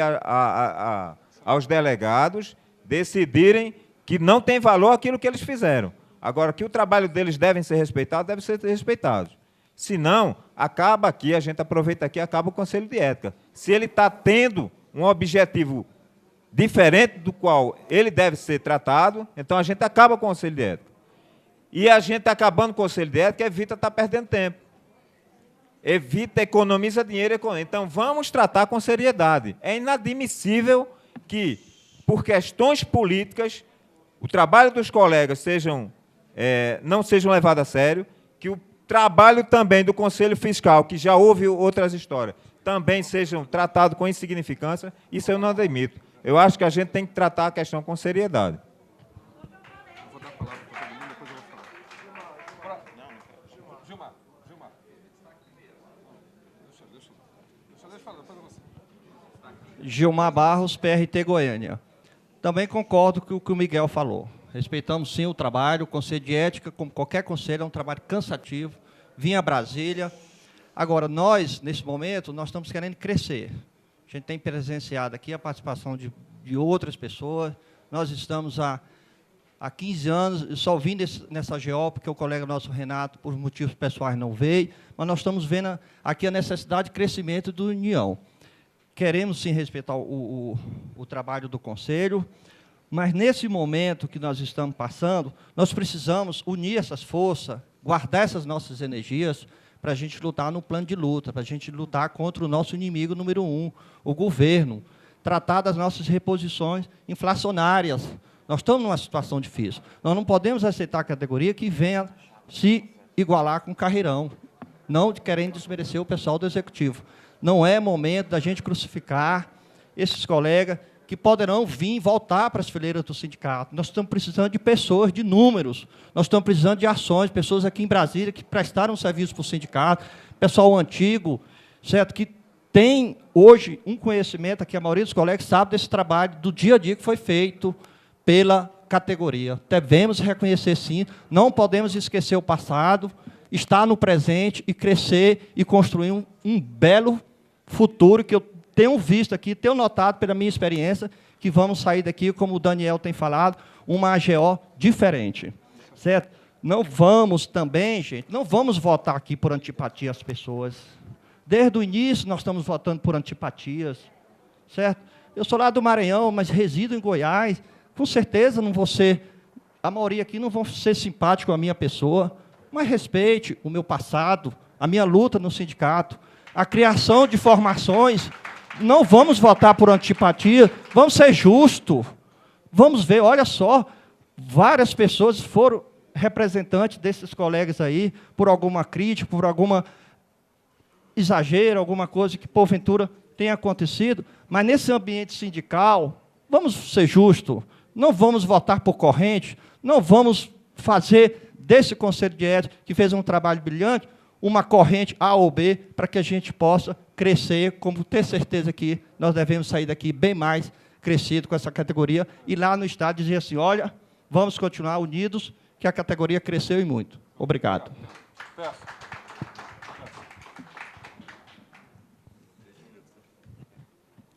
aos delegados decidirem que não tem valor aquilo que eles fizeram. Agora, que o trabalho deles deve ser respeitado, Se não, acaba aqui, a gente aproveita aqui, acaba o Conselho de Ética. Se ele está tendo um objetivo diferente do qual ele deve ser tratado, então a gente acaba com o Conselho de Ética. E a gente acabando com o Conselho de Ética evita estar perdendo tempo. Evita, economiza dinheiro. Então, vamos tratar com seriedade. É inadmissível que, por questões políticas, o trabalho dos colegas não sejam levados a sério, que o trabalho também do Conselho Fiscal, que já houve outras histórias, também sejam tratados com insignificância. Isso eu não admito. Eu acho que a gente tem que tratar a questão com seriedade. Gilmar Barros, PRT Goiânia. Também concordo com o que o Miguel falou. Respeitamos, sim, o trabalho. O Conselho de Ética, como qualquer conselho, é um trabalho cansativo. Vim a Brasília. Agora, nós, nesse momento, nós estamos querendo crescer. A gente tem presenciado aqui a participação de outras pessoas. Nós estamos há 15 anos, só vim nessa GO, porque o colega nosso, Renato, por motivos pessoais, não veio, mas nós estamos vendo aqui a necessidade de crescimento do União. Queremos, sim, respeitar o trabalho do Conselho, mas, nesse momento que nós estamos passando, nós precisamos unir essas forças, guardar essas nossas energias, para a gente lutar no plano de luta, para a gente lutar contra o nosso inimigo número 1, o governo, tratar das nossas reposições inflacionárias. Nós estamos numa situação difícil. Nós não podemos aceitar a categoria que venha se igualar com o carreirão, não querendo desmerecer o pessoal do Executivo. Não é momento da gente crucificar esses colegas que poderão vir voltar para as fileiras do sindicato. Nós estamos precisando de pessoas, de números. Nós estamos precisando de ações, pessoas aqui em Brasília que prestaram serviço para o sindicato, pessoal antigo, certo? Que tem hoje um conhecimento, aqui a maioria dos colegas sabe desse trabalho do dia a dia que foi feito pela categoria. Devemos reconhecer, sim, não podemos esquecer o passado, estar no presente e crescer e construir um belo futuro que eu tenho visto aqui, tenho notado pela minha experiência, que vamos sair daqui, como o Daniel tem falado, uma AGO diferente. Certo? Não vamos também, gente, não vamos votar aqui por antipatia às pessoas. Desde o início nós estamos votando por antipatias. Certo? Eu sou lá do Maranhão, mas resido em Goiás. Com certeza não vou ser, a maioria aqui não vão ser simpáticos à minha pessoa, mas respeite o meu passado, a minha luta no sindicato, a criação de formações. Não vamos votar por antipatia, vamos ser justos. Vamos ver, olha só, várias pessoas foram representantes desses colegas aí, por alguma crítica, por alguma exagero, alguma coisa que, porventura, tenha acontecido, mas nesse ambiente sindical, vamos ser justos, não vamos votar por corrente, não vamos fazer desse Conselho de Ética, que fez um trabalho brilhante, uma corrente A ou B, para que a gente possa crescer, como ter certeza que nós devemos sair daqui bem mais crescido com essa categoria, e lá no Estado dizer assim, olha, vamos continuar unidos, que a categoria cresceu e muito. Obrigado.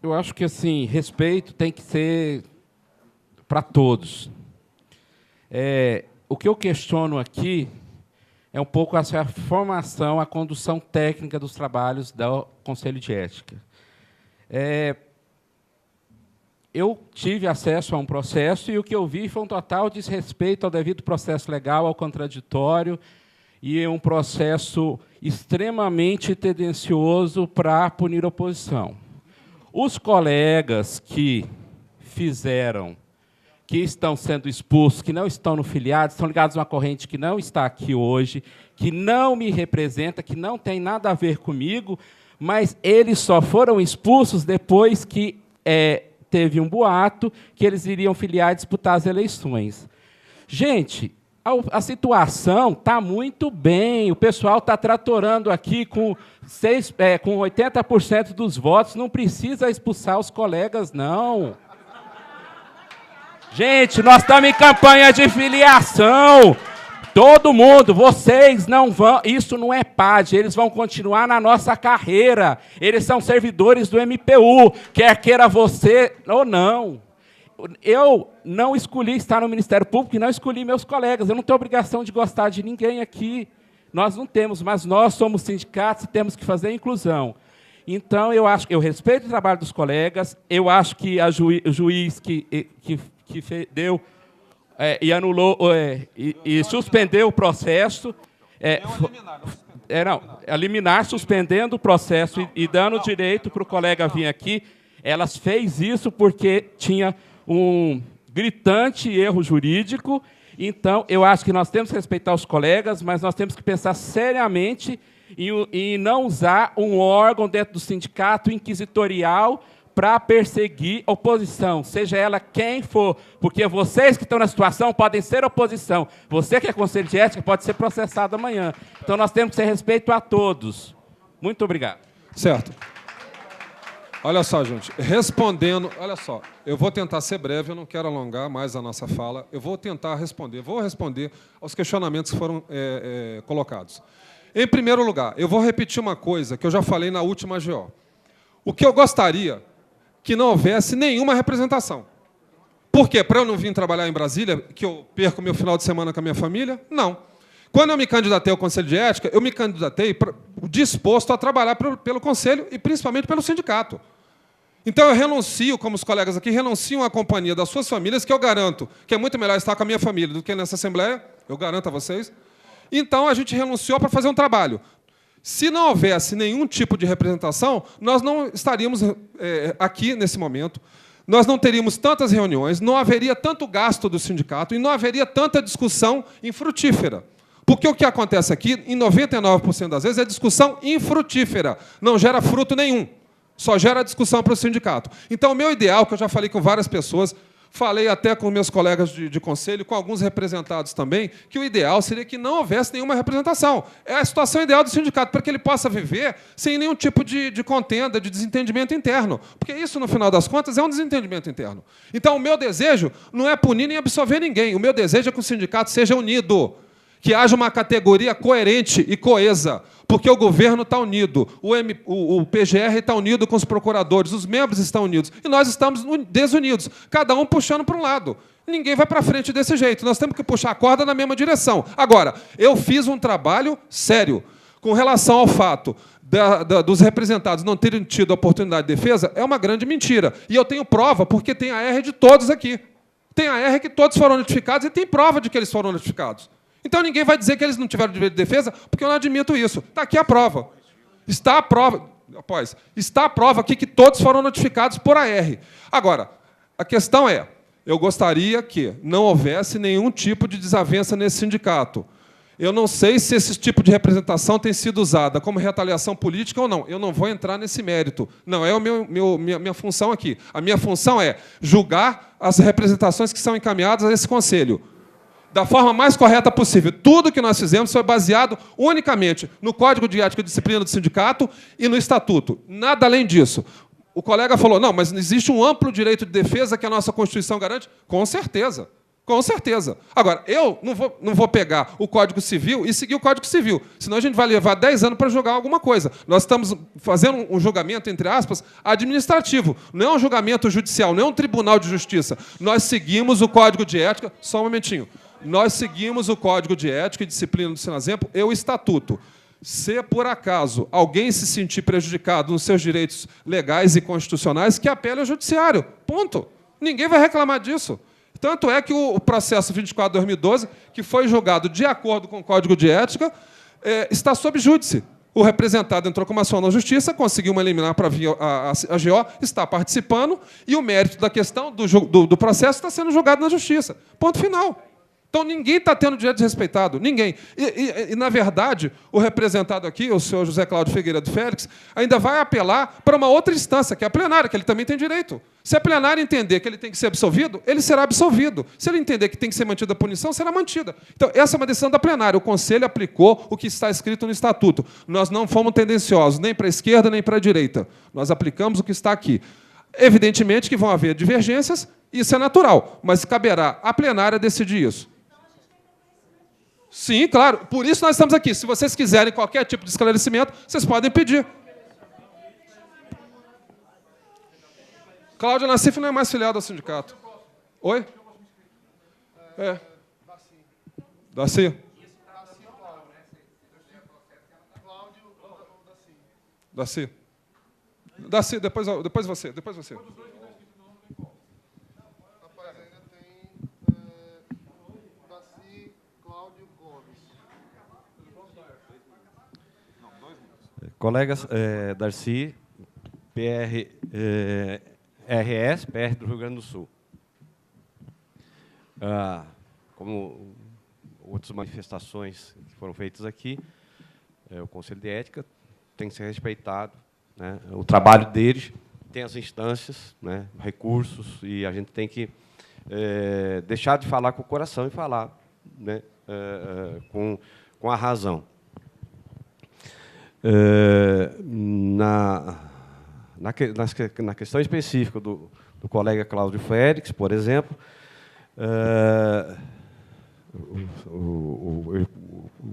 Eu acho que, assim, respeito tem que ser para todos. O que eu questiono aqui é um pouco essa formação, a condução técnica dos trabalhos do Conselho de Ética. Eu tive acesso a um processo e o que eu vi foi um total desrespeito ao devido processo legal, ao contraditório, e um processo extremamente tendencioso para punir a oposição. Os colegas que fizeram, que estão sendo expulsos, que não estão no filiado, estão ligados a uma corrente que não está aqui hoje, que não me representa, que não tem nada a ver comigo, mas eles só foram expulsos depois que teve um boato que eles iriam filiar e disputar as eleições. Gente, a situação está muito bem, o pessoal está tratorando aqui com 80% dos votos, não precisa expulsar os colegas, não. Gente, nós estamos em campanha de filiação. Todo mundo, vocês não vão... Isso não é PAD, eles vão continuar na nossa carreira. Eles são servidores do MPU, quer queira você ou não. Eu não escolhi estar no Ministério Público e não escolhi meus colegas. Eu não tenho obrigação de gostar de ninguém aqui. Nós não temos, mas nós somos sindicatos e temos que fazer inclusão. Então, eu respeito o trabalho dos colegas, eu acho que o juiz que deu e anulou e suspendeu o processo. A liminar suspendendo o processo e dando direito para o colega vir aqui. Elas fez isso porque tinha um gritante erro jurídico. Então, eu acho que nós temos que respeitar os colegas, mas nós temos que pensar seriamente em não usar um órgão dentro do sindicato inquisitorial para perseguir oposição, seja ela quem for, porque vocês que estão na situação podem ser oposição. Você que é Conselho de Ética pode ser processado amanhã. Então, nós temos que ter respeito a todos. Muito obrigado. Certo. Olha só, gente, respondendo... Olha só, eu vou tentar ser breve, eu não quero alongar mais a nossa fala. Eu vou tentar responder, aos questionamentos que foram colocados. Em primeiro lugar, eu vou repetir uma coisa que eu já falei na última AGO. O que eu gostaria que não houvesse nenhuma representação. Por quê? Para eu não vir trabalhar em Brasília, que eu perco meu final de semana com a minha família? Não. Quando eu me candidatei ao Conselho de Ética, eu me candidatei disposto a trabalhar pelo Conselho e principalmente pelo sindicato. Então eu renuncio, como os colegas aqui, renunciam à companhia das suas famílias, que eu garanto que é muito melhor estar com a minha família do que nessa Assembleia, eu garanto a vocês. Então a gente renunciou para fazer um trabalho. Se não houvesse nenhum tipo de representação, nós não estaríamos aqui nesse momento, nós não teríamos tantas reuniões, não haveria tanto gasto do sindicato e não haveria tanta discussão infrutífera. Porque o que acontece aqui, em 99% das vezes, é discussão infrutífera, não gera fruto nenhum. Só gera discussão para o sindicato. Então, o meu ideal, que eu já falei com várias pessoas, falei até com meus colegas de conselho, com alguns representados também, que o ideal seria que não houvesse nenhuma representação. É a situação ideal do sindicato, para que ele possa viver sem nenhum tipo de contenda, de desentendimento interno. Porque isso, no final das contas, é um desentendimento interno. Então, o meu desejo não é punir nem absolver ninguém. O meu desejo é que o sindicato seja unido, que haja uma categoria coerente e coesa, porque o governo está unido, o PGR está unido com os procuradores, os membros estão unidos, e nós estamos desunidos, cada um puxando para um lado. Ninguém vai para frente desse jeito, nós temos que puxar a corda na mesma direção. Agora, eu fiz um trabalho sério com relação ao fato dos representados não terem tido a oportunidade de defesa, é uma grande mentira. E eu tenho prova, porque tem a R de todos aqui. Tem a R que todos foram notificados e tem prova de que eles foram notificados. Então, ninguém vai dizer que eles não tiveram direito de defesa, porque eu não admito isso. Está aqui a prova. Está a prova. Após, está a prova aqui que todos foram notificados por AR. Agora, a questão é, eu gostaria que não houvesse nenhum tipo de desavença nesse sindicato. Eu não sei se esse tipo de representação tem sido usada como retaliação política ou não. Eu não vou entrar nesse mérito. Não é minha função aqui. A minha função é julgar as representações que são encaminhadas a esse conselho da forma mais correta possível. Tudo que nós fizemos foi baseado unicamente no Código de Ética e Disciplina do Sindicato e no Estatuto. Nada além disso. O colega falou, não, mas existe um amplo direito de defesa que a nossa Constituição garante? Com certeza. Com certeza. Agora, eu não vou pegar o Código Civil e seguir o Código Civil, senão a gente vai levar 10 anos para julgar alguma coisa. Nós estamos fazendo um julgamento, entre aspas, administrativo. Não é um julgamento judicial, não é um tribunal de justiça. Nós seguimos o Código de Ética... Só um momentinho. Nós seguimos o Código de Ética e Disciplina do Sinazempo e o Estatuto. Se, por acaso, alguém se sentir prejudicado nos seus direitos legais e constitucionais, que apele ao Judiciário. Ponto. Ninguém vai reclamar disso. Tanto é que o processo 24/2012, que foi julgado de acordo com o Código de Ética, está sob júdice. O representado entrou com uma ação na Justiça, conseguiu uma liminar para a AGO, está participando, e o mérito da questão do processo está sendo julgado na Justiça. Ponto final. Então, ninguém está tendo direito desrespeitado, ninguém. E, na verdade, o representado aqui, o senhor José Cláudio Figueiredo Félix, ainda vai apelar para uma outra instância, que é a plenária, que ele também tem direito. Se a plenária entender que ele tem que ser absolvido, ele será absolvido. Se ele entender que tem que ser mantida a punição, será mantida. Então, essa é uma decisão da plenária. O Conselho aplicou o que está escrito no Estatuto. Nós não fomos tendenciosos, nem para a esquerda, nem para a direita. Nós aplicamos o que está aqui. Evidentemente que vão haver divergências, isso é natural, mas caberá à plenária decidir isso. Sim, claro. Por isso nós estamos aqui. Se vocês quiserem qualquer tipo de esclarecimento, vocês podem pedir. Cláudia Nassif não é mais filiada ao sindicato. Oi? É. Daci. Daci, depois você. Colegas, Darcy, PR do Rio Grande do Sul. Como outras manifestações que foram feitas aqui, o Conselho de Ética tem que ser respeitado, né? O trabalho deles tem as instâncias, né, recursos, e a gente tem que deixar de falar com o coração e falar, né, com a razão. Na questão específica do colega Cláudio Félix, por exemplo,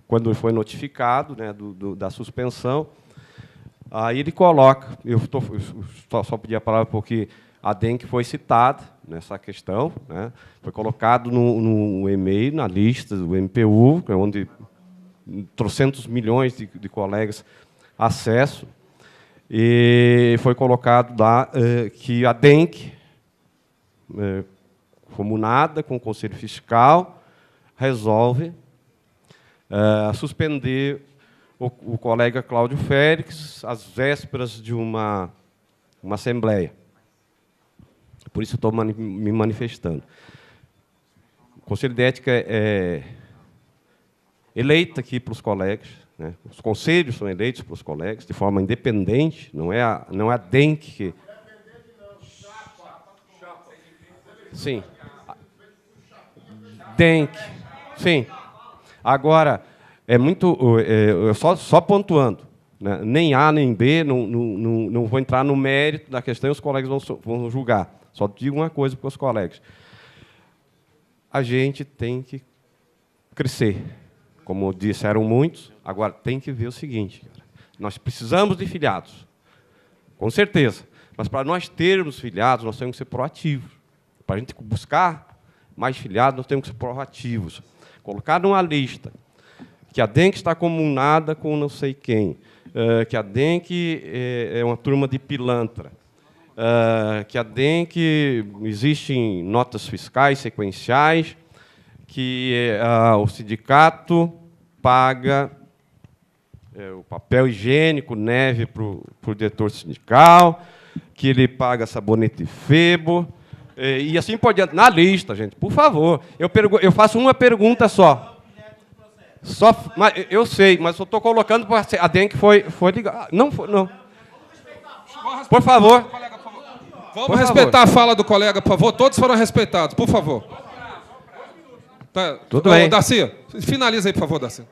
quando foi notificado, né, da suspensão, aí ele coloca, eu só pedi a palavra porque a DENC foi citada nessa questão, né, foi colocado no e-mail, na lista do MPU, onde trocentos milhões de colegas acesso, e foi colocado lá que a DENC, comunada com o Conselho Fiscal, resolve suspender o colega Cláudio Félix às vésperas de uma assembleia. Por isso estou me manifestando. O Conselho de Ética é eleito aqui para os colegas, né? Os conselhos são eleitos pelos colegas de forma independente, não é a DENC que... Sim. DENC. Sim. Agora, é muito... só pontuando, né? Nem A nem B, não vou entrar no mérito da questão e os colegas vão julgar. Só digo uma coisa para os colegas. A gente tem que crescer. Como disseram muitos, agora tem que ver o seguinte, cara. Nós precisamos de filiados, com certeza. Mas para nós termos filiados, nós temos que ser proativos. Para a gente buscar mais filiados, nós temos que ser proativos. Colocar numa lista que a DENC está comunada com não sei quem, que a DENC é uma turma de pilantra, que a DENC existem notas fiscais sequenciais, que o sindicato paga o papel higiênico, neve para o diretor sindical, que ele paga sabonete Febo, e assim por diante. Na lista, gente, por favor. Eu faço uma pergunta só. Mas, eu sei, mas eu estou colocando para a DENC foi ligada. Não foi, não. Por favor. Vamos respeitar a fala do colega, por favor. Todos foram respeitados, por favor. Tá. Tudo bem. Darcy, finaliza aí, por favor, Darcy.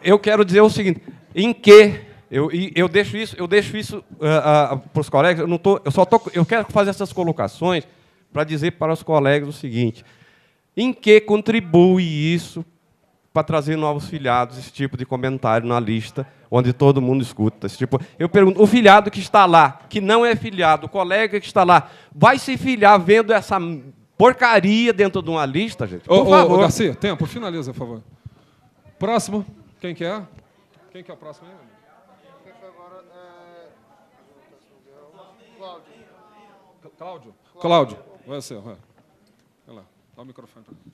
Eu quero dizer o seguinte, em que eu deixo isso para os colegas. Eu quero fazer essas colocações para dizer para os colegas o seguinte: em que contribui isso para trazer novos filiados, esse tipo de comentário na lista, onde todo mundo escuta. Esse tipo, eu pergunto, o filiado que está lá, que não é filiado, o colega que está lá, vai se filiar vendo essa porcaria dentro de uma lista, gente? Por favor. Darcy, tempo, finaliza, por favor. Próximo, quem que é? Quem que é o próximo aí? Cláudio, vai ser, vai. Vai lá, dá o microfone para ele.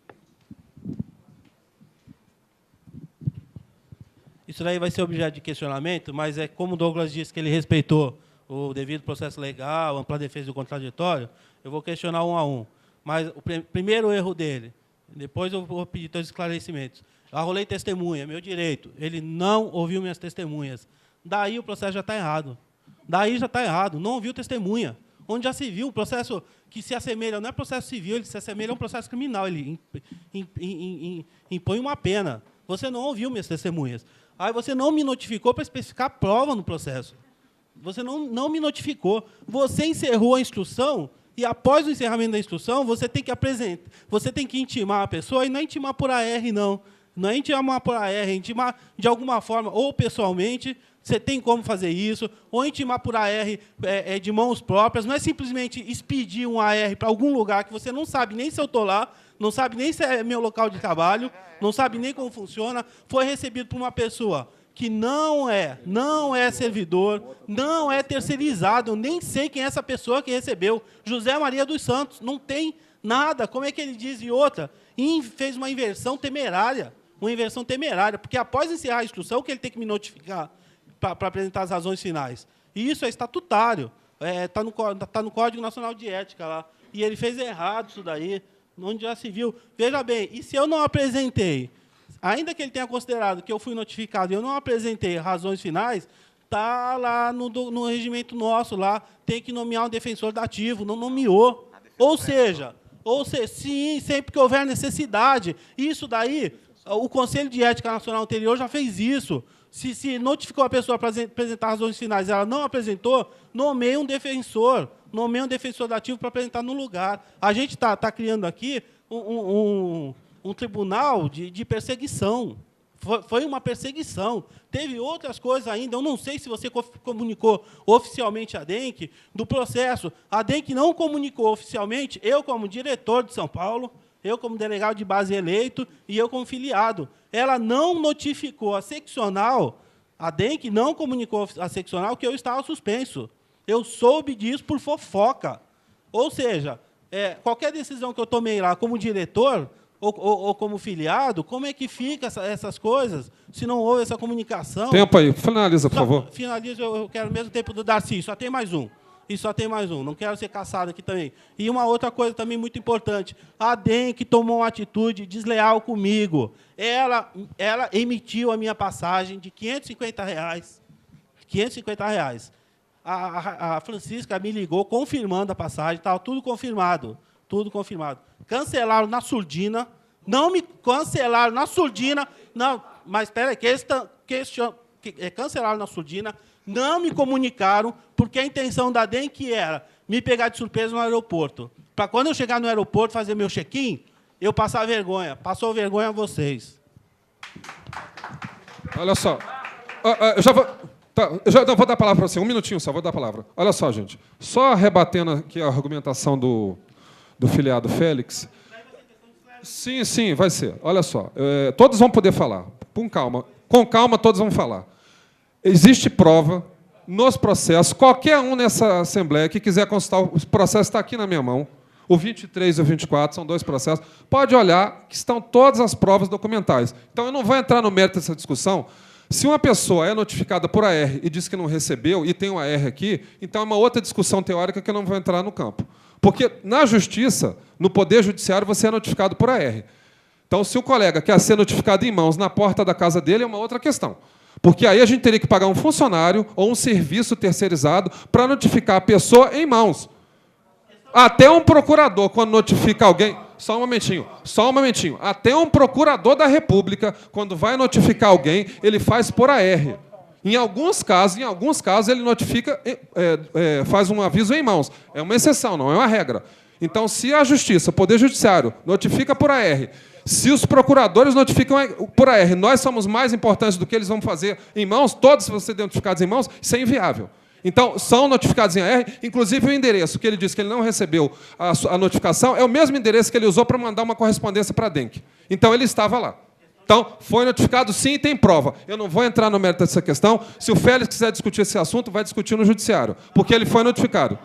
Isso daí vai ser objeto de questionamento, mas é como o Douglas disse que ele respeitou o devido processo legal, a ampla defesa do contraditório, eu vou questionar um a um. Mas o primeiro erro dele, depois eu vou pedir todos os esclarecimentos. Eu arrolei testemunha, meu direito. Ele não ouviu minhas testemunhas. Daí o processo já está errado. Daí já está errado. Não ouviu testemunha. Onde já se viu um processo que se assemelha, não é processo civil, ele se assemelha a um processo criminal. Ele impõe uma pena. Você não ouviu minhas testemunhas. Aí você não me notificou para especificar prova no processo. Você não me notificou. Você encerrou a instrução e, após o encerramento da instrução, você tem que apresentar, você tem que intimar a pessoa, e não é intimar por AR, não. Não é intimar por AR, é intimar de alguma forma, ou pessoalmente, você tem como fazer isso, ou intimar por AR de mãos próprias. Não é simplesmente expedir um AR para algum lugar que você não sabe nem se eu estou lá, não sabe nem se é meu local de trabalho, não sabe nem como funciona, foi recebido por uma pessoa que não é servidor, não é terceirizado, eu nem sei quem é essa pessoa que recebeu, José Maria dos Santos, não tem nada, como é que ele diz? E outra, fez uma inversão temerária, porque após encerrar a instrução, que ele tem que me notificar para apresentar as razões finais. E isso é estatutário, está no Código Nacional de Ética lá, e ele fez errado isso daí, onde já se viu. Veja bem, e se eu não apresentei, ainda que ele tenha considerado que eu fui notificado e eu não apresentei razões finais, está lá no regimento nosso, lá, tem que nomear um defensor dativo, não nomeou. Ou seja, sim, sempre que houver necessidade. Isso daí, o Conselho de Ética Nacional anterior já fez isso. Se notificou a pessoa para apresentar razões finais e ela não apresentou, nomeia um defensor dativo para apresentar no lugar. A gente está criando aqui um tribunal de perseguição. Foi uma perseguição. Teve outras coisas ainda. Eu não sei se você comunicou oficialmente a DENC do processo. A DENC não comunicou oficialmente, eu como diretor de São Paulo, eu como delegado de base eleito e eu como filiado. Ela não notificou a seccional, a DENC não comunicou a seccional que eu estava suspenso. Eu soube disso por fofoca. Ou seja, qualquer decisão que eu tomei lá como diretor ou como filiado, como é que fica essas coisas se não houve essa comunicação? Tempo aí, finaliza, por favor. Finaliza, eu quero o mesmo tempo do Darcy, só tem mais um. e só tem mais um. Não quero ser caçado aqui também. E uma outra coisa também muito importante. A DENC tomou uma atitude desleal comigo. Ela emitiu a minha passagem de R$ 550. A Francisca me ligou confirmando a passagem, estava tudo confirmado. Tudo confirmado. Cancelaram na surdina. Não me cancelaram na surdina. Não, mas espera aí, cancelaram na surdina. Não me comunicaram, porque a intenção da DENC era me pegar de surpresa no aeroporto. Para quando eu chegar no aeroporto, fazer meu check-in, eu passar vergonha. Passou vergonha a vocês. Olha só. Eu já vou... eu vou dar a palavra para você. Um minutinho só, vou dar a palavra. Olha só, gente. Só rebatendo aqui a argumentação do filiado Félix. Sim, vai ser. Olha só. Todos vão poder falar. Com calma. Com calma, todos vão falar. Existe prova nos processos. Qualquer um nessa Assembleia que quiser consultar, o processo está aqui na minha mão. O 23 e o 24 são 2 processos. Pode olhar que estão todas as provas documentais. Então, eu não vou entrar no mérito dessa discussão. Se uma pessoa é notificada por AR e diz que não recebeu, e tem um AR aqui, então é uma outra discussão teórica que eu não vou entrar no campo. Porque, na Justiça, no Poder Judiciário, você é notificado por AR. Então, se o colega quer ser notificado em mãos na porta da casa dele, é uma outra questão. Porque aí a gente teria que pagar um funcionário ou um serviço terceirizado para notificar a pessoa em mãos. Até um procurador, quando notifica alguém... Só um momentinho. Até um procurador da República, quando vai notificar alguém, ele faz por AR. Em alguns casos, ele notifica, faz um aviso em mãos. É uma exceção, não é uma regra. Então, se a Justiça, o Poder Judiciário, notifica por AR, se os procuradores notificam por AR, nós somos mais importantes do que eles vão fazer em mãos, todos vão ser notificados em mãos, isso é inviável. Então, são notificados em AR, inclusive o endereço que ele disse que ele não recebeu a notificação é o mesmo endereço que ele usou para mandar uma correspondência para a DENC. Então, ele estava lá. Então, foi notificado sim e tem prova. Eu não vou entrar no mérito dessa questão. Se o Félix quiser discutir esse assunto, vai discutir no Judiciário, porque ele foi notificado.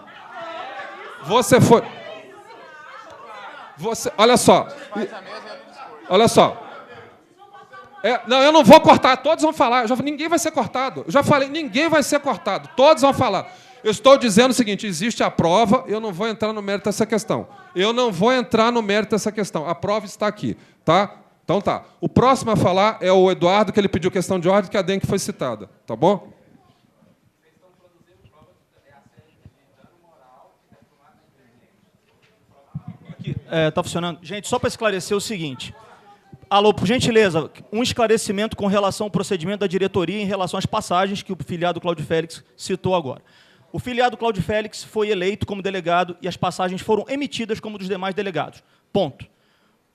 Você foi... Olha só. Não, eu não vou cortar, todos vão falar. Ninguém vai ser cortado. Eu já falei, ninguém vai ser cortado. Todos vão falar. Eu estou dizendo o seguinte, existe a prova, eu não vou entrar no mérito dessa questão. A prova está aqui, tá? Então tá. O próximo a falar é o Eduardo, que ele pediu questão de ordem, que a DENC foi citada. Tá bom? Está funcionando? Gente, só para esclarecer o seguinte. Alô, por gentileza, um esclarecimento com relação ao procedimento da diretoria em relação às passagens que o filiado Cláudio Félix citou agora. O filiado Cláudio Félix foi eleito como delegado e as passagens foram emitidas como dos demais delegados. Ponto.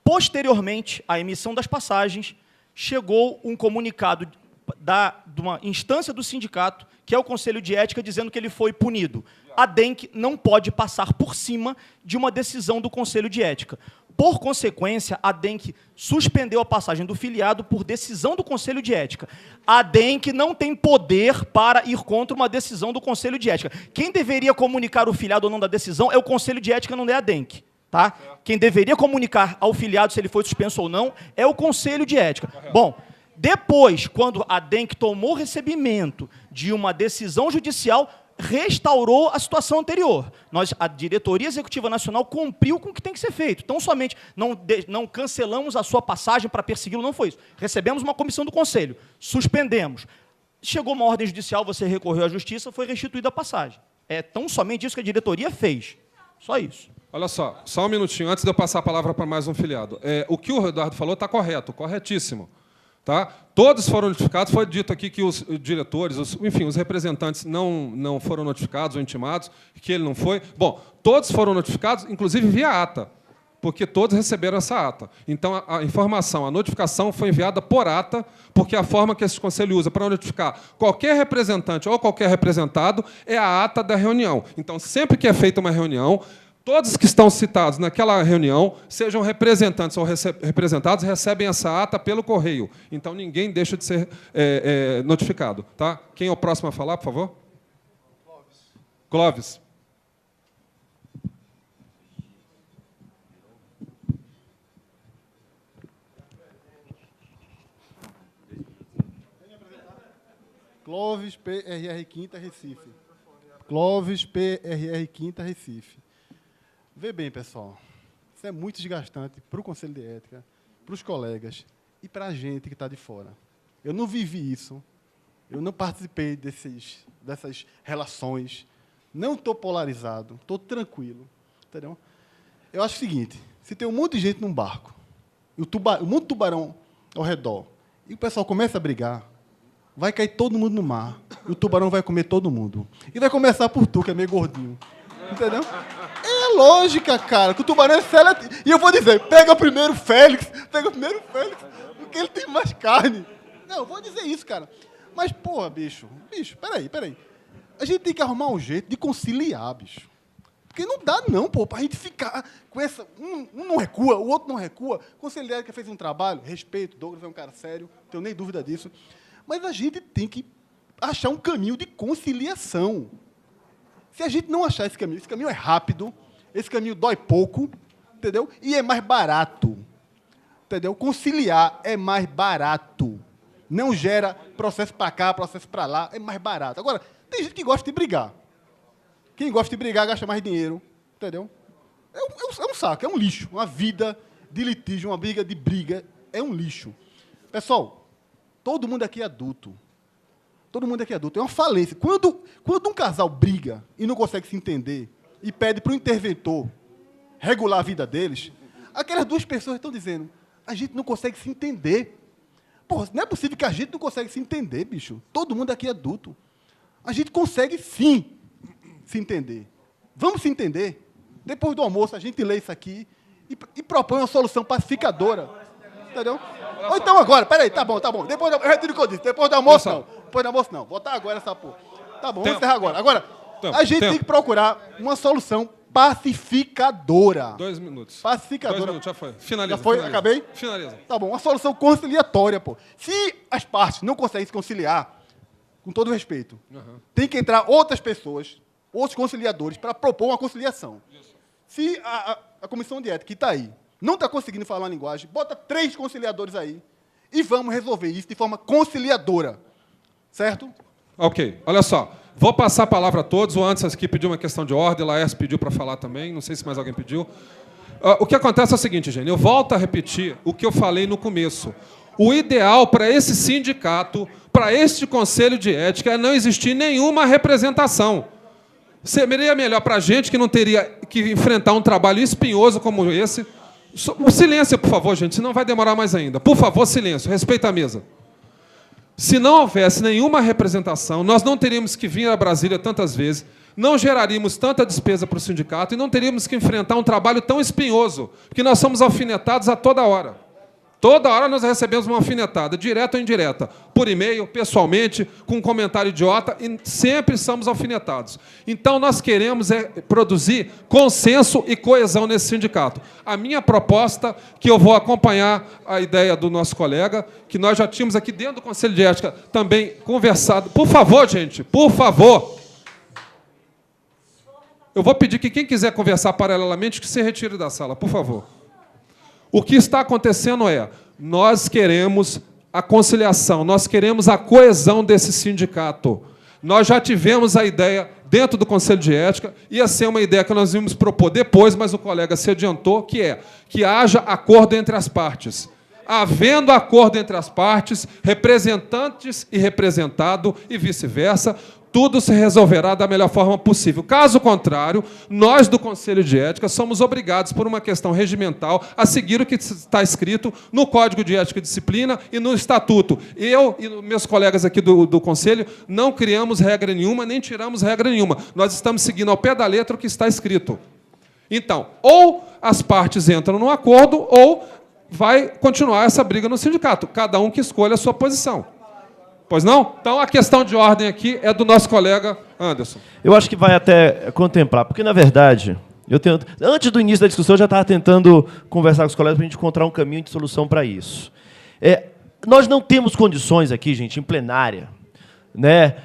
Posteriormente à emissão das passagens, chegou um comunicado de uma instância do sindicato, que é o Conselho de Ética, dizendo que ele foi punido. A DENC não pode passar por cima de uma decisão do Conselho de Ética. Por consequência, a DENC suspendeu a passagem do filiado por decisão do Conselho de Ética. A DENC não tem poder para ir contra uma decisão do Conselho de Ética. Quem deveria comunicar o filiado ou não da decisão é o Conselho de Ética, não é a DENC. Tá? Quem deveria comunicar ao filiado se ele foi suspenso ou não é o Conselho de Ética. Bom, depois, quando a DENC tomou recebimento de uma decisão judicial, restaurou a situação anterior. A Diretoria Executiva Nacional cumpriu com o que tem que ser feito. Então, somente não cancelamos a sua passagem para persegui-lo, não foi isso. Recebemos uma comissão do Conselho, suspendemos. Chegou uma ordem judicial, você recorreu à Justiça, foi restituída a passagem. É tão somente isso que a diretoria fez. Só isso. Olha só um minutinho, antes de eu passar a palavra para mais um filiado. O que o Eduardo falou está correto, corretíssimo. Tá? Todos foram notificados, foi dito aqui que os diretores, os representantes não foram notificados ou intimados, que ele não foi. Bom, todos foram notificados, inclusive via ata, porque todos receberam essa ata. Então, a informação, a notificação foi enviada por ata, porque a forma que esse conselho usa para notificar qualquer representante ou qualquer representado é a ata da reunião. Então, sempre que é feita uma reunião, todos que estão citados naquela reunião, sejam representantes ou representados, recebem essa ata pelo correio. Então, ninguém deixa de ser notificado. Tá? Quem é o próximo a falar, por favor? Clóvis. Clóvis, PRR 5ª, Recife. Clóvis, PRR Quinta, Recife. Vê bem, pessoal, isso é muito desgastante para o Conselho de Ética, para os colegas e para a gente que está de fora. Eu não vivi isso, eu não participei dessas relações, não estou polarizado, estou tranquilo, entendeu? Eu acho o seguinte, se tem um monte de gente num barco, e um monte de tubarão ao redor, e o pessoal começa a brigar, vai cair todo mundo no mar, e o tubarão vai comer todo mundo. E vai começar por tu, que é meio gordinho, entendeu? É lógica, cara, que o tubarão é seletivo. E eu vou dizer, pega primeiro o Félix, porque ele tem mais carne. Não, eu vou dizer isso, cara. Mas, porra, bicho, peraí. A gente tem que arrumar um jeito de conciliar, bicho. Porque não dá, não, pô, pra gente ficar com essa... Um não recua, o outro não recua. O Conselho de Ética fez um trabalho, respeito, Douglas é um cara sério, não tenho nem dúvida disso. Mas a gente tem que achar um caminho de conciliação. Se a gente não achar esse caminho é rápido, esse caminho dói pouco, entendeu? E é mais barato, entendeu? Conciliar é mais barato. Não gera processo para cá, processo para lá, é mais barato. Agora, tem gente que gosta de brigar. Quem gosta de brigar gasta mais dinheiro, entendeu? É um saco, é um lixo. Uma vida de litígio, uma briga de briga, é um lixo. Pessoal, todo mundo aqui é adulto. Todo mundo aqui é adulto. É uma falência. Quando um casal briga e não consegue se entender e pede para o interventor regular a vida deles, aquelas duas pessoas estão dizendo, a gente não consegue se entender. Porra, não é possível que a gente não consegue se entender, bicho. Todo mundo aqui é adulto. A gente consegue, sim, se entender. Vamos se entender. Depois do almoço, a gente lê isso aqui e propõe uma solução pacificadora. Entendeu? Ou então agora, peraí, tá bom. Depois eu retiro o que eu disse. Depois do almoço, não. Depois do almoço, não. Votar agora essa porra. Tá bom, vamos encerrar agora. Agora, a gente tem que procurar uma solução pacificadora. 2 minutos. Pacificadora. 2 minutos, já foi. Finaliza. Já foi? Finaliza. Acabei? Finaliza. Tá bom, uma solução conciliatória, pô. Se as partes não conseguem se conciliar, com todo o respeito, tem que entrar outras pessoas, outros conciliadores, para propor uma conciliação. Isso. Se a Comissão de Ética, que está aí, não está conseguindo falar uma linguagem, bota 3 conciliadores aí e vamos resolver isso de forma conciliadora. Certo? Ok. Olha só. Vou passar a palavra a todos. O Anderson aqui pediu uma questão de ordem, o Laércio pediu para falar também. Não sei se mais alguém pediu. O que acontece é o seguinte, gente. Eu volto a repetir o que eu falei no começo. O ideal para esse sindicato, para este Conselho de Ética, é não existir nenhuma representação. Seria melhor para a gente, que não teria que enfrentar um trabalho espinhoso como esse. O silêncio, por favor, gente, senão vai demorar mais ainda. Por favor, silêncio. Respeita a mesa. Se não houvesse nenhuma representação, nós não teríamos que vir a Brasília tantas vezes, não geraríamos tanta despesa para o sindicato e não teríamos que enfrentar um trabalho tão espinhoso, porque nós somos alfinetados a toda hora. Toda hora nós recebemos uma alfinetada, direta ou indireta, por e-mail, pessoalmente, com um comentário idiota, e sempre somos alfinetados. Então, nós queremos produzir consenso e coesão nesse sindicato. A minha proposta, que eu vou acompanhar a ideia do nosso colega, que nós já tínhamos aqui dentro do Conselho de Ética também conversado. Por favor, gente, por favor. Eu vou pedir que quem quiser conversar paralelamente, que se retire da sala, por favor. O que está acontecendo é, nós queremos a conciliação, nós queremos a coesão desse sindicato. Nós já tivemos a ideia dentro do Conselho de Ética, ia ser uma ideia que nós íamos propor depois, mas o colega se adiantou, que é que haja acordo entre as partes. Havendo acordo entre as partes, representantes e representado e vice-versa, tudo se resolverá da melhor forma possível. Caso contrário, nós do Conselho de Ética somos obrigados, por uma questão regimental, a seguir o que está escrito no Código de Ética e Disciplina e no Estatuto. Eu e meus colegas aqui do Conselho não criamos regra nenhuma, nem tiramos regra nenhuma. Nós estamos seguindo ao pé da letra o que está escrito. Então, ou as partes entram num acordo, ou vai continuar essa briga no sindicato. Cada um que escolha a sua posição. Pois não? Então, a questão de ordem aqui é do nosso colega Anderson. Eu acho que vai até contemplar, porque, na verdade, antes do início da discussão, eu já estava tentando conversar com os colegas para a gente encontrar um caminho de solução para isso. Nós não temos condições aqui, gente, em plenária, né,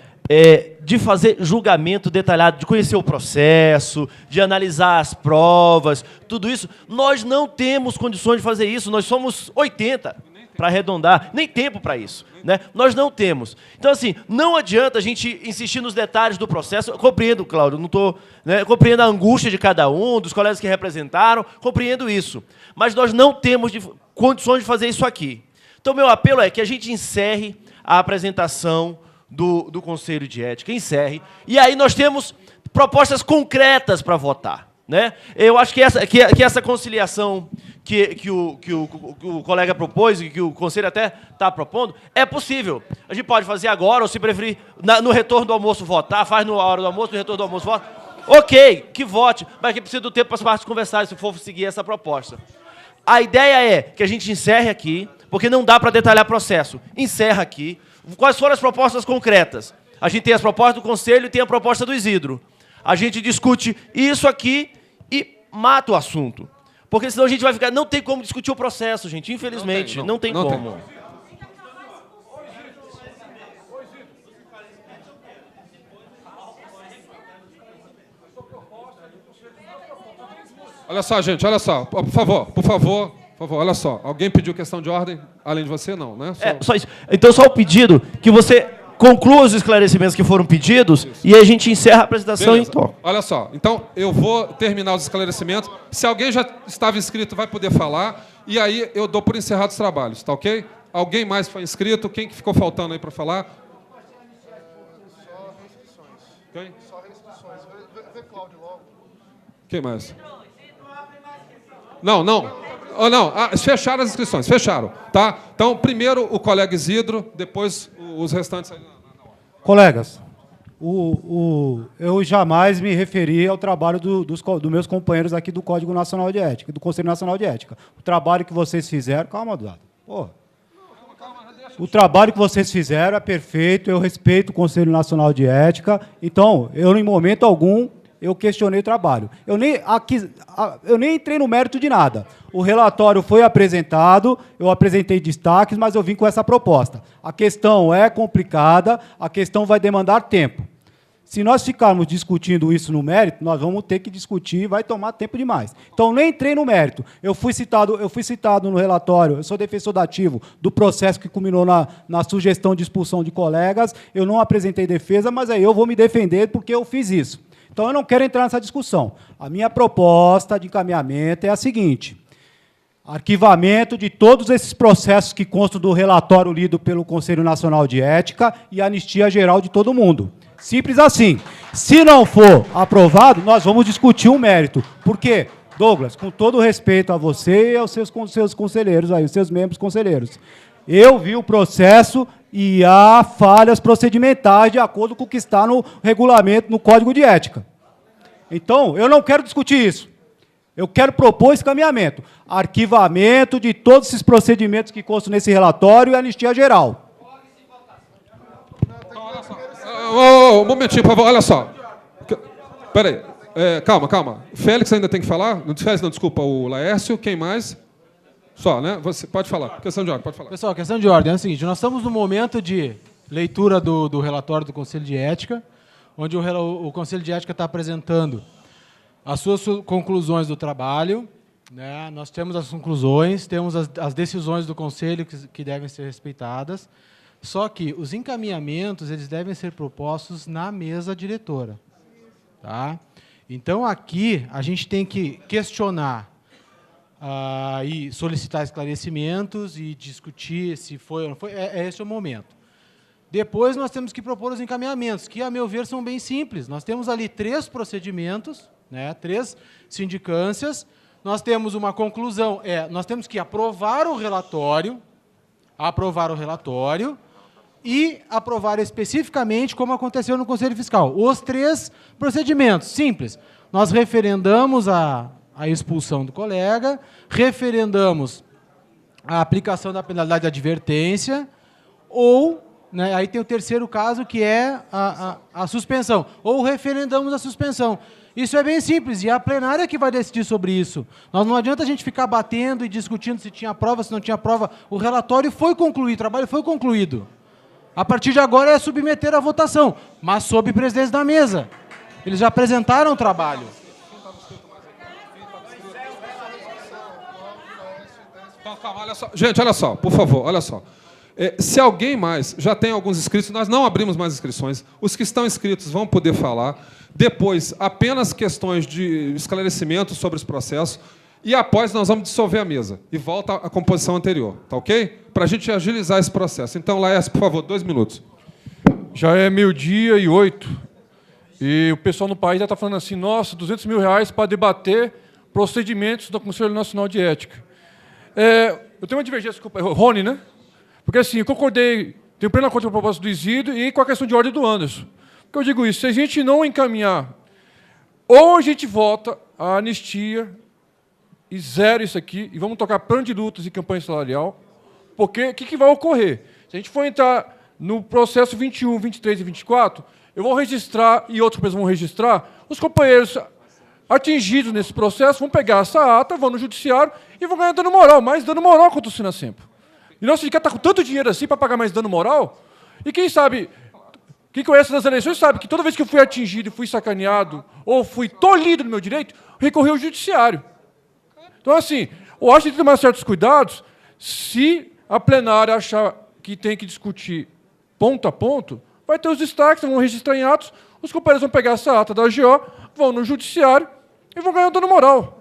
de fazer julgamento detalhado, de conhecer o processo, de analisar as provas, tudo isso. Nós não temos condições de fazer isso, nós somos 80. para arredondar, nem tempo para isso. Né? Nós não temos. Então, assim, não adianta a gente insistir nos detalhes do processo. Eu compreendo, Cláudio, não tô, né, compreendo a angústia de cada um, dos colegas que representaram, compreendo isso. Mas nós não temos condições de fazer isso aqui. Então, meu apelo é que a gente encerre a apresentação do Conselho de Ética, encerre, e aí nós temos propostas concretas para votar. Né? Eu acho que essa conciliação que o colega propôs e que o Conselho até está propondo é possível. A gente pode fazer agora, ou se preferir, no retorno do almoço votar, faz na hora do almoço, no retorno do almoço vota. Ok, que vote, mas que precisa do tempo para as partes conversarem, se for seguir essa proposta. A ideia é que a gente encerre aqui, porque não dá para detalhar processo. Encerra aqui. Quais foram as propostas concretas? A gente tem as propostas do Conselho e tem a proposta do Isidro. A gente discute isso aqui e mata o assunto. Porque senão a gente vai ficar... Não tem como discutir o processo, gente. Infelizmente, não tem como. Olha só, gente, olha só. Por favor, olha só. Alguém pediu questão de ordem? Além de você, não, né? Só isso. Então, só o pedido que você... conclua os esclarecimentos que foram pedidos. Isso. E a gente encerra a apresentação em toque. Olha só, então eu vou terminar os esclarecimentos. Se alguém já estava inscrito, vai poder falar. E aí eu dou por encerrados os trabalhos, tá ok? Alguém mais foi inscrito? Quem que ficou faltando aí para falar? Quem? Só restrições. Vê Cláudio logo. Quem mais? Não. Oh, não. Fecharam as inscrições, fecharam. Tá? Então, primeiro o colega Isidro, depois os restantes. Colegas, eu jamais me referi ao trabalho dos meus companheiros aqui do Código Nacional de Ética, do Conselho Nacional de Ética. O trabalho que vocês fizeram... Calma, Eduardo. Porra. O trabalho que vocês fizeram é perfeito, eu respeito o Conselho Nacional de Ética. Então, em momento algum, eu questionei o trabalho. Eu nem entrei no mérito de nada. O relatório foi apresentado, eu apresentei destaques, mas eu vim com essa proposta. A questão é complicada, a questão vai demandar tempo. Se nós ficarmos discutindo isso no mérito, nós vamos ter que discutir, vai tomar tempo demais. Então, nem entrei no mérito. Eu fui citado no relatório, eu sou defensor dativo do processo que culminou na sugestão de expulsão de colegas, eu não apresentei defesa, mas aí eu vou me defender porque eu fiz isso. Então, eu não quero entrar nessa discussão. A minha proposta de encaminhamento é a seguinte: arquivamento de todos esses processos que constam do relatório lido pelo Conselho Nacional de Ética e anistia geral de todo mundo. Simples assim. Se não for aprovado, nós vamos discutir o mérito. Por quê? Douglas, com todo respeito a você e aos seus conselheiros, aí, os seus membros conselheiros, eu vi o processo e há falhas procedimentais de acordo com o que está no regulamento, no Código de Ética. Então, eu não quero discutir isso. Eu quero propor esse caminhamento. Arquivamento de todos esses procedimentos que constam nesse relatório e anistia geral. Um momentinho, por favor, olha só. Espera aí. Calma. O Félix ainda tem que falar? Não, desculpa, o Laércio. Quem mais? Só, né? Você pode falar. Questão de ordem, pode falar. Pessoal, questão de ordem é o seguinte: nós estamos no momento de leitura do relatório do Conselho de Ética, onde o Conselho de Ética está apresentando as suas conclusões do trabalho. Né? Nós temos as conclusões, temos as decisões do Conselho que devem ser respeitadas, só que os encaminhamentos eles devem ser propostos na mesa diretora. Tá? Então, aqui, a gente tem que questionar e solicitar esclarecimentos e discutir se foi ou não foi. Esse é o momento. Depois, nós temos que propor os encaminhamentos, que, a meu ver, são bem simples. Nós temos ali 3 procedimentos, né, 3 sindicâncias. Nós temos uma conclusão, nós temos que aprovar o relatório e aprovar especificamente como aconteceu no Conselho Fiscal. Os 3 procedimentos, simples. Nós referendamos a expulsão do colega, referendamos a aplicação da penalidade de advertência, ou, né, aí tem o terceiro caso, que é a suspensão, ou referendamos a suspensão. Isso é bem simples, e é a plenária que vai decidir sobre isso. Não adianta a gente ficar batendo e discutindo se tinha prova, se não tinha prova. O relatório foi concluído, o trabalho foi concluído. A partir de agora é submeter à votação, mas sob presidência da mesa. Eles já apresentaram o trabalho. Então, calma, olha só. Gente, olha só, por favor, olha só. Se alguém mais, já tem alguns inscritos, nós não abrimos mais inscrições. Os que estão inscritos vão poder falar. Depois, apenas questões de esclarecimento sobre esse processo. E após, nós vamos dissolver a mesa. E volta à composição anterior. Tá ok? Para a gente agilizar esse processo. Então, Laércio, por favor, 2 minutos. Já é 12:08. E o pessoal no país já está falando assim, nossa, R$200 mil para debater procedimentos do Conselho Nacional de Ética. Eu tenho uma divergência com o Rony, né? Porque assim, eu concordei, tenho plena conta com a proposta do Isidro e com a questão de ordem do Anderson. Porque eu digo isso, se a gente não encaminhar, ou a gente vota a anistia e zero isso aqui, e vamos tocar plano de lutas e campanha salarial, porque o que vai ocorrer? Se a gente for entrar no processo 21, 23 e 24, eu vou registrar, e outros vão registrar, os companheiros atingidos nesse processo vão pegar essa ata, vão no judiciário e vão ganhar dano moral, mais dano moral contra o Sinasempo. E nosso sindicato está com tanto dinheiro assim para pagar mais dano moral, e quem sabe, quem conhece das eleições sabe que toda vez que eu fui atingido, fui sacaneado, ou fui tolhido no meu direito, eu recorri ao judiciário. Então, assim, eu acho que tem que tomar certos cuidados, se a plenária achar que tem que discutir ponto a ponto, vai ter os destaques, vão registrar em atos, os companheiros vão pegar essa ata da AGO, vão no judiciário e vão ganhar dano moral.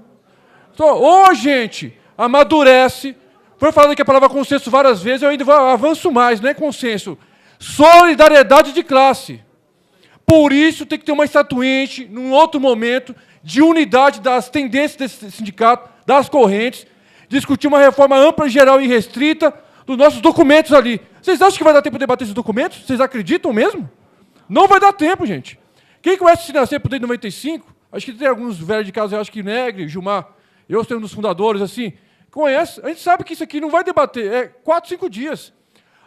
Então, ou a gente amadurece, foi falado aqui a palavra consenso várias vezes, eu ainda avanço mais, não é consenso. Solidariedade de classe. Por isso tem que ter uma estatuante, num outro momento, de unidade das tendências desse sindicato, das correntes, discutir uma reforma ampla, geral e restrita dos nossos documentos ali. Vocês acham que vai dar tempo de debater esses documentos? Vocês acreditam mesmo? Não vai dar tempo, gente. Quem conhece o Sinasempo desde 95, acho que tem alguns velhos de casa, eu acho que Negre, Gilmar, eu sou um dos fundadores, assim, conhece, a gente sabe que isso aqui não vai debater, é 4, 5 dias.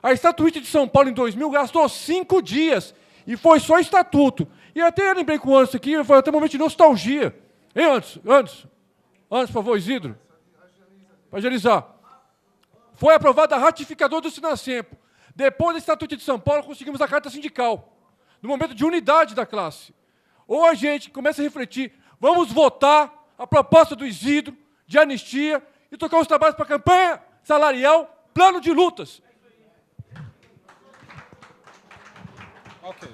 A Estatuíte de São Paulo, em 2000, gastou 5 dias, e foi só estatuto. E até eu lembrei com o Anderson aqui, foi até um momento de nostalgia. Hein, Anderson, por favor, Isidro, para agilizar. Foi aprovada a ratificadora do Sinasempo. Depois da Estatuto de São Paulo, conseguimos a carta sindical, no momento de unidade da classe. Ou a gente começa a refletir, vamos votar a proposta do Isidro de anistia e tocar os trabalhos para a campanha salarial, plano de lutas. Ok.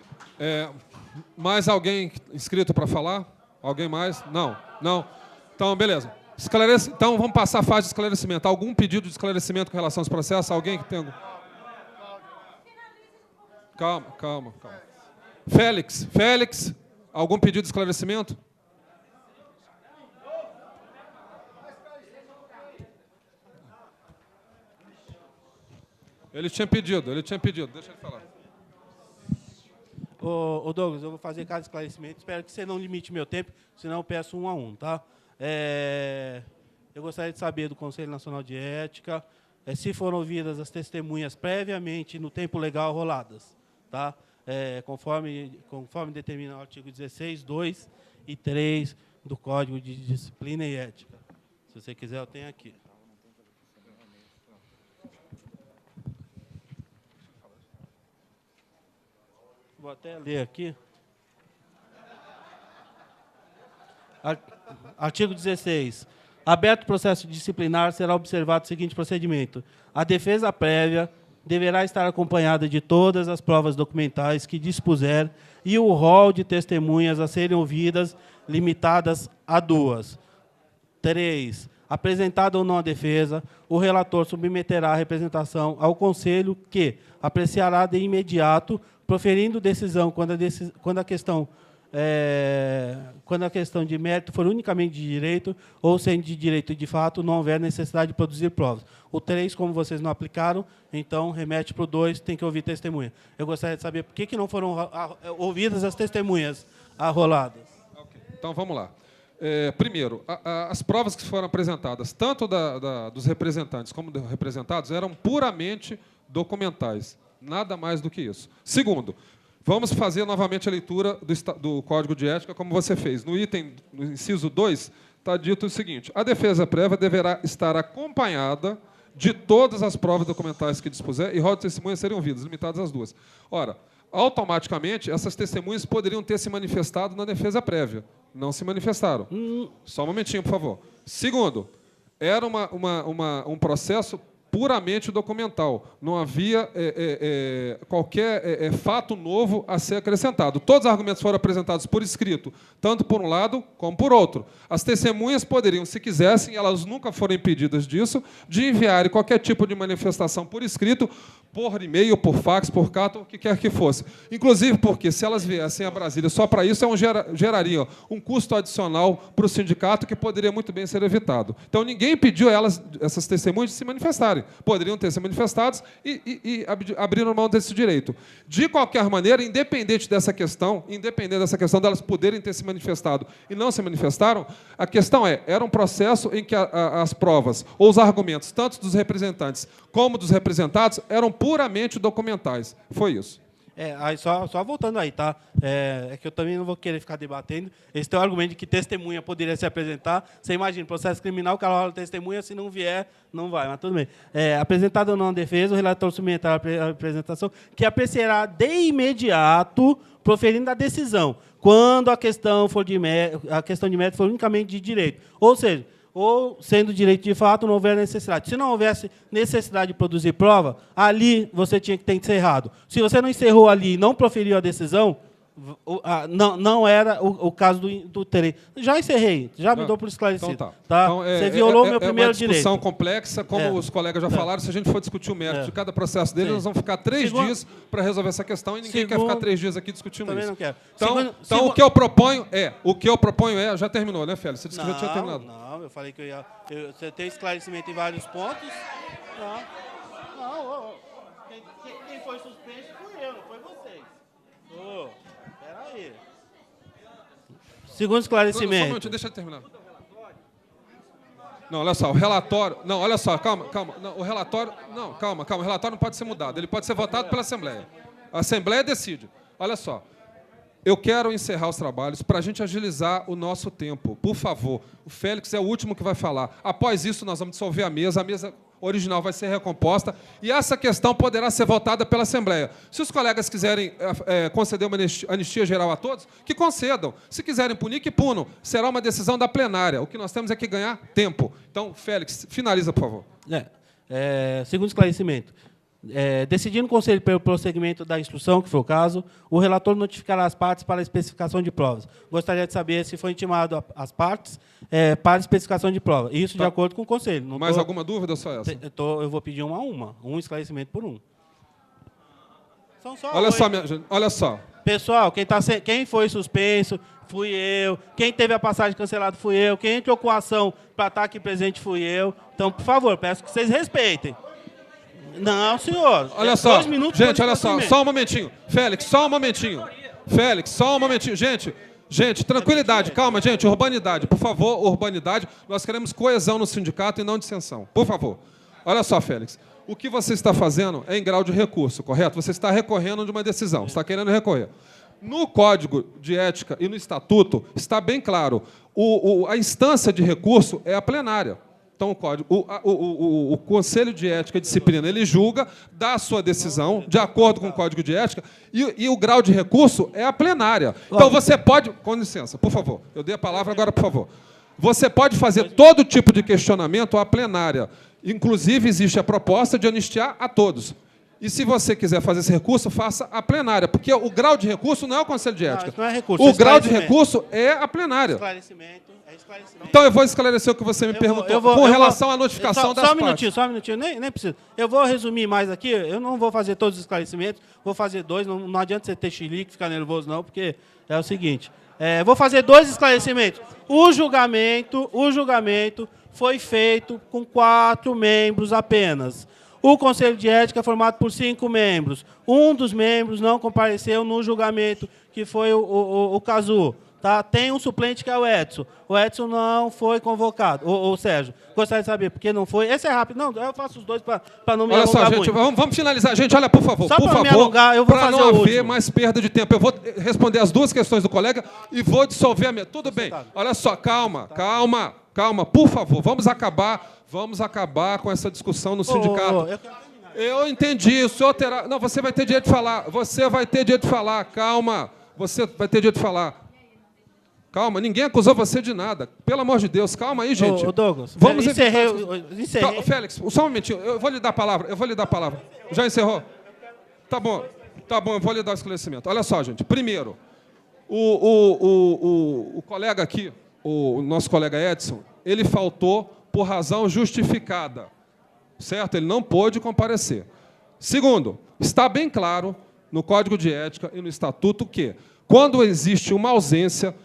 Mais alguém inscrito para falar? Alguém mais? Não. Então, beleza. Então, vamos passar a fase de esclarecimento. Algum pedido de esclarecimento com relação aos processos? Alguém que tem... Calma. Félix, algum pedido de esclarecimento? Ele tinha pedido. Deixa ele falar. Ô Douglas, eu vou fazer cada esclarecimento. Espero que você não limite meu tempo, senão eu peço 1 a 1, tá? Eu gostaria de saber do Conselho Nacional de Ética se foram ouvidas as testemunhas previamente no tempo legal roladas, tá? Conforme determina o artigo 16, 2 e 3 do Código de Disciplina e Ética. Se você quiser, eu tenho aqui. Vou até ler aqui. Artigo 16. Aberto o processo disciplinar, será observado o seguinte procedimento. A defesa prévia deverá estar acompanhada de todas as provas documentais que dispuser e o rol de testemunhas a serem ouvidas limitadas a 2. 3. Apresentada ou não a defesa, o relator submeterá a representação ao Conselho que apreciará de imediato, proferindo decisão quando a questão de mérito for unicamente de direito ou sendo de direito de fato, não houver necessidade de produzir provas. O 3, como vocês não aplicaram, então remete para o 2, tem que ouvir testemunha. Eu gostaria de saber por que não foram ouvidas as testemunhas arroladas. Okay. Então, vamos lá. Primeiro, as provas que foram apresentadas, tanto dos representantes como dos representados, eram puramente documentais. Nada mais do que isso. Segundo, vamos fazer novamente a leitura do Código de Ética, como você fez. No inciso 2, está dito o seguinte: a defesa prévia deverá estar acompanhada de todas as provas documentais que dispuser e rol de testemunhas serem ouvidas, limitadas às 2. Ora, automaticamente, essas testemunhas poderiam ter se manifestado na defesa prévia. Não se manifestaram. Só um momentinho, por favor. Segundo, Era um processo puramente documental. Não havia qualquer fato novo a ser acrescentado. Todos os argumentos foram apresentados por escrito, tanto por um lado como por outro. As testemunhas poderiam, se quisessem, elas nunca foram impedidas disso, de enviarem qualquer tipo de manifestação por escrito, por e-mail, por fax, por carta, o que quer que fosse. Inclusive porque, se elas viessem a Brasília só para isso, geraria um custo adicional para o sindicato que poderia muito bem ser evitado. Então, ninguém pediu essas testemunhas de se manifestarem. Poderiam ter se manifestados e abriram mão desse direito. De qualquer maneira, independente dessa questão delas poderem ter se manifestado e não se manifestaram, a questão era um processo em que as provas ou os argumentos, tanto dos representantes como dos representados, eram puramente documentais. Foi isso. Aí só voltando aí, tá? É que eu também não vou querer ficar debatendo. Esse teu argumento de que testemunha poderia se apresentar. Você imagina, processo criminal, o cara rola testemunha, se não vier, não vai, mas tudo bem. Apresentado ou não a defesa, o relator submeterá a apresentação, que apreciará de imediato, proferindo a decisão, quando a questão de mérito for unicamente de direito. Ou seja, ou, sendo direito de fato, não houver necessidade. Se não houvesse necessidade de produzir prova, ali você tinha que ter encerrado. Se você não encerrou ali e não proferiu a decisão, não era o caso do Terei. Já encerrei, já me dou por esclarecido. Então, tá. Então, você violou meu primeiro direito. É uma discussão complexa, como os colegas já falaram. Se a gente for discutir o mérito de cada processo dele, nós vamos ficar 3 dias para resolver essa questão e ninguém quer ficar 3 dias aqui discutindo também isso. Não quero. Então, o que eu proponho é... Já terminou, né, Félix? Você disse que já tinha terminado. Não, eu falei que você tem esclarecimento em vários pontos. Não. Quem foi suspenso fui eu, não foi vocês. Peraí. Segundo esclarecimento. Só um minutinho, deixa eu terminar. Não, olha só, o relatório... Não, olha só, calma. Não, o relatório... Não, calma. O relatório não pode ser mudado. Ele pode ser votado pela Assembleia. A Assembleia decide. Olha só. Eu quero encerrar os trabalhos para a gente agilizar o nosso tempo. Por favor, o Félix é o último que vai falar. Após isso, nós vamos dissolver a mesa original vai ser recomposta e essa questão poderá ser votada pela Assembleia. Se os colegas quiserem conceder uma anistia geral a todos, que concedam. Se quiserem punir, que punam. Será uma decisão da plenária. O que nós temos é que ganhar tempo. Então, Félix, finaliza, por favor. Segundo esclarecimento. Decidindo o Conselho pelo prosseguimento da instrução, que foi o caso, o relator notificará as partes para a especificação de provas. Gostaria de saber se foi intimado as partes para a especificação de provas. Isso de acordo com o Conselho. Não Mais alguma dúvida ou só essa? Eu vou pedir uma a uma. Um esclarecimento por um. São só olha só. Pessoal, quem foi suspenso fui eu. Quem teve a passagem cancelada fui eu. Quem entrou com a ação para estar aqui presente fui eu. Então, por favor, peço que vocês respeitem. Não, senhor. Olha só, gente, olha só um momentinho. Félix, só um momentinho. Gente, tranquilidade, calma, gente, urbanidade. Por favor, urbanidade. Nós queremos coesão no sindicato e não dissensão. Por favor. Olha só, Félix. O que você está fazendo é em grau de recurso, correto? Você está recorrendo de uma decisão, está querendo recorrer. No Código de Ética e no Estatuto está bem claro. A instância de recurso é a plenária. Então, o Conselho de Ética e Disciplina, ele julga, dá a sua decisão, de acordo com o Código de Ética, e o grau de recurso é a plenária. Então, você pode... Com licença, por favor. Eu dei a palavra agora, por favor. Você pode fazer todo tipo de questionamento à plenária. Inclusive, existe a proposta de anistiar a todos. E se você quiser fazer esse recurso, faça a plenária. Porque o grau de recurso não é o Conselho de Ética. Não é recurso, o grau de recurso é a plenária. Esclarecimento. Então, eu vou esclarecer o que você me perguntou com relação à notificação das partes. Só um minutinho, nem precisa. Eu vou resumir mais aqui, eu não vou fazer todos os esclarecimentos, vou fazer 2, não adianta você ter xilique, ficar nervoso não, porque é o seguinte, vou fazer 2 esclarecimentos. O julgamento foi feito com 4 membros apenas. O Conselho de Ética é formado por 5 membros. Um dos membros não compareceu no julgamento, que foi o Cazu. Tá? Tem um suplente que é o Edson. O Edson não foi convocado. O Sérgio, gostaria de saber por que não foi. Esse é rápido. Não, eu faço os 2 para não me alongar muito. Olha só, gente, vamos finalizar. Gente, olha, por favor. Só para não me alongar, eu vou fazer o último. Para não haver mais perda de tempo. Eu vou responder as 2 questões do colega e vou dissolver a minha... Tudo bem. Olha só, calma. Por favor, vamos acabar com essa discussão no sindicato. Eu entendi. O senhor terá... Não, você vai ter direito de falar. Calma. Você vai ter direito de falar. Calma, ninguém acusou você de nada. Pelo amor de Deus, calma aí, gente. Ô, Douglas, vamos encerrei. Félix, só um momentinho, eu vou lhe dar a palavra, Já encerrou? Tá bom, eu vou lhe dar o esclarecimento. Olha só, gente, primeiro, o colega aqui, o nosso colega Edson, ele faltou por razão justificada, certo? Ele não pôde comparecer. Segundo, está bem claro no Código de Ética e no Estatuto que, quando existe uma ausência,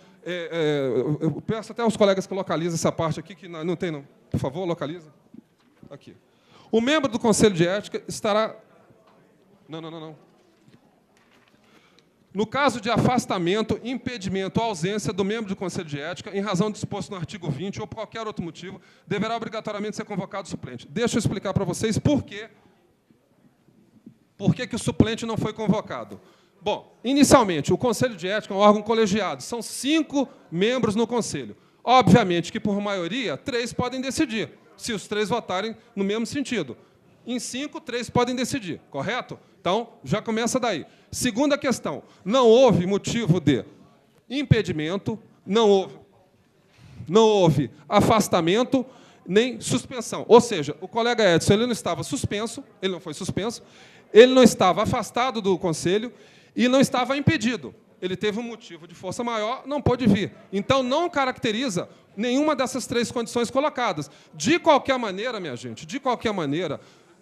eu peço até aos colegas que localizem essa parte aqui, que não tem, não. Por favor, localiza. Aqui. O membro do Conselho de Ética estará... Não. No caso de afastamento, impedimento ou ausência do membro do Conselho de Ética, em razão do disposto no artigo 20 ou por qualquer outro motivo, deverá obrigatoriamente ser convocado o suplente. Deixa eu explicar para vocês por que o suplente não foi convocado. Bom, inicialmente, o Conselho de Ética é um órgão colegiado. São 5 membros no Conselho. Obviamente que, por maioria, 3 podem decidir, se os 3 votarem no mesmo sentido. Em 5, 3 podem decidir, correto? Então, já começa daí. Segunda questão, não houve motivo de impedimento, não houve afastamento, nem suspensão. Ou seja, o colega Edson ele não estava suspenso, ele não foi suspenso, ele não estava afastado do Conselho e não estava impedido. Ele teve um motivo de força maior, não pôde vir. Então, não caracteriza nenhuma dessas 3 condições colocadas. De qualquer maneira, minha gente,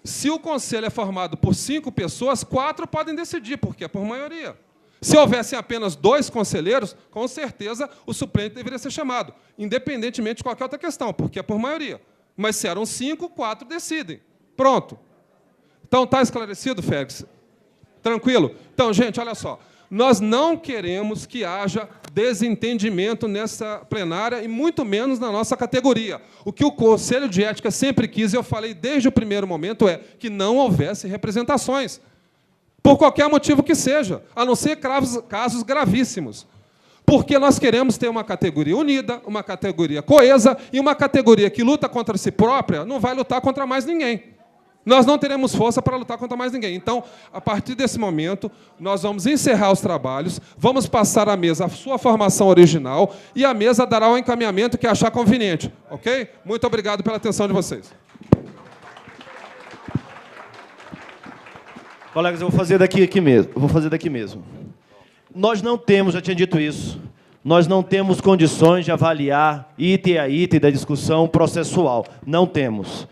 se o Conselho é formado por 5 pessoas, 4 podem decidir, porque é por maioria. Se houvessem apenas 2 conselheiros, com certeza o suplente deveria ser chamado, independentemente de qualquer outra questão, porque é por maioria. Mas se eram 5, 4 decidem. Pronto. Então, está esclarecido, Félix? Tranquilo? Então, gente, olha só. Nós não queremos que haja desentendimento nessa plenária e muito menos na nossa categoria. O que o Conselho de Ética sempre quis, e eu falei desde o primeiro momento, é que não houvesse representações, por qualquer motivo que seja, a não ser casos gravíssimos. Porque nós queremos ter uma categoria unida, uma categoria coesa, e uma categoria que luta contra si própria não vai lutar contra mais ninguém. Nós não teremos força para lutar contra mais ninguém. Então, a partir desse momento, nós vamos encerrar os trabalhos, vamos passar à mesa a sua formação original e a mesa dará o encaminhamento que achar conveniente. Ok? Muito obrigado pela atenção de vocês. Colegas, eu vou fazer daqui mesmo. Nós não temos, já tinha dito isso, nós não temos condições de avaliar item a item da discussão processual. Não temos.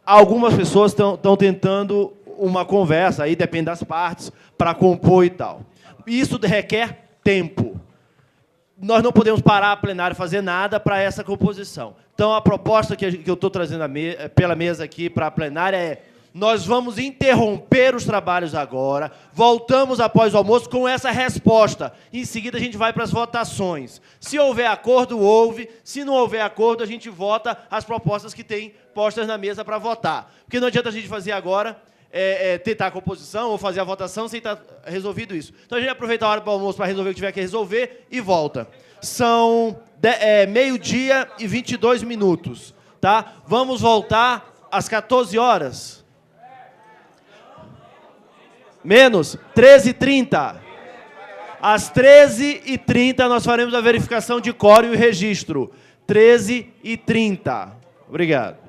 Algumas pessoas estão tentando uma conversa, aí depende das partes, para compor e tal. Isso requer tempo. Nós não podemos parar a plenária e fazer nada para essa composição. Então, a proposta que eu estou trazendo pela mesa aqui para a plenária é: nós vamos interromper os trabalhos agora, voltamos após o almoço com essa resposta. Em seguida, a gente vai para as votações. Se houver acordo, houve. Se não houver acordo, a gente vota as propostas que tem postas na mesa para votar. Porque não adianta a gente fazer agora, tentar a composição ou fazer a votação sem estar resolvido isso. Então, a gente aproveita a hora para o almoço para resolver o que tiver que resolver e volta. São 12h e 22 minutos. Tá? Vamos voltar às 14 horas. Menos 13h30. Às 13h30 nós faremos a verificação de quórum e registro. 13h30. Obrigado.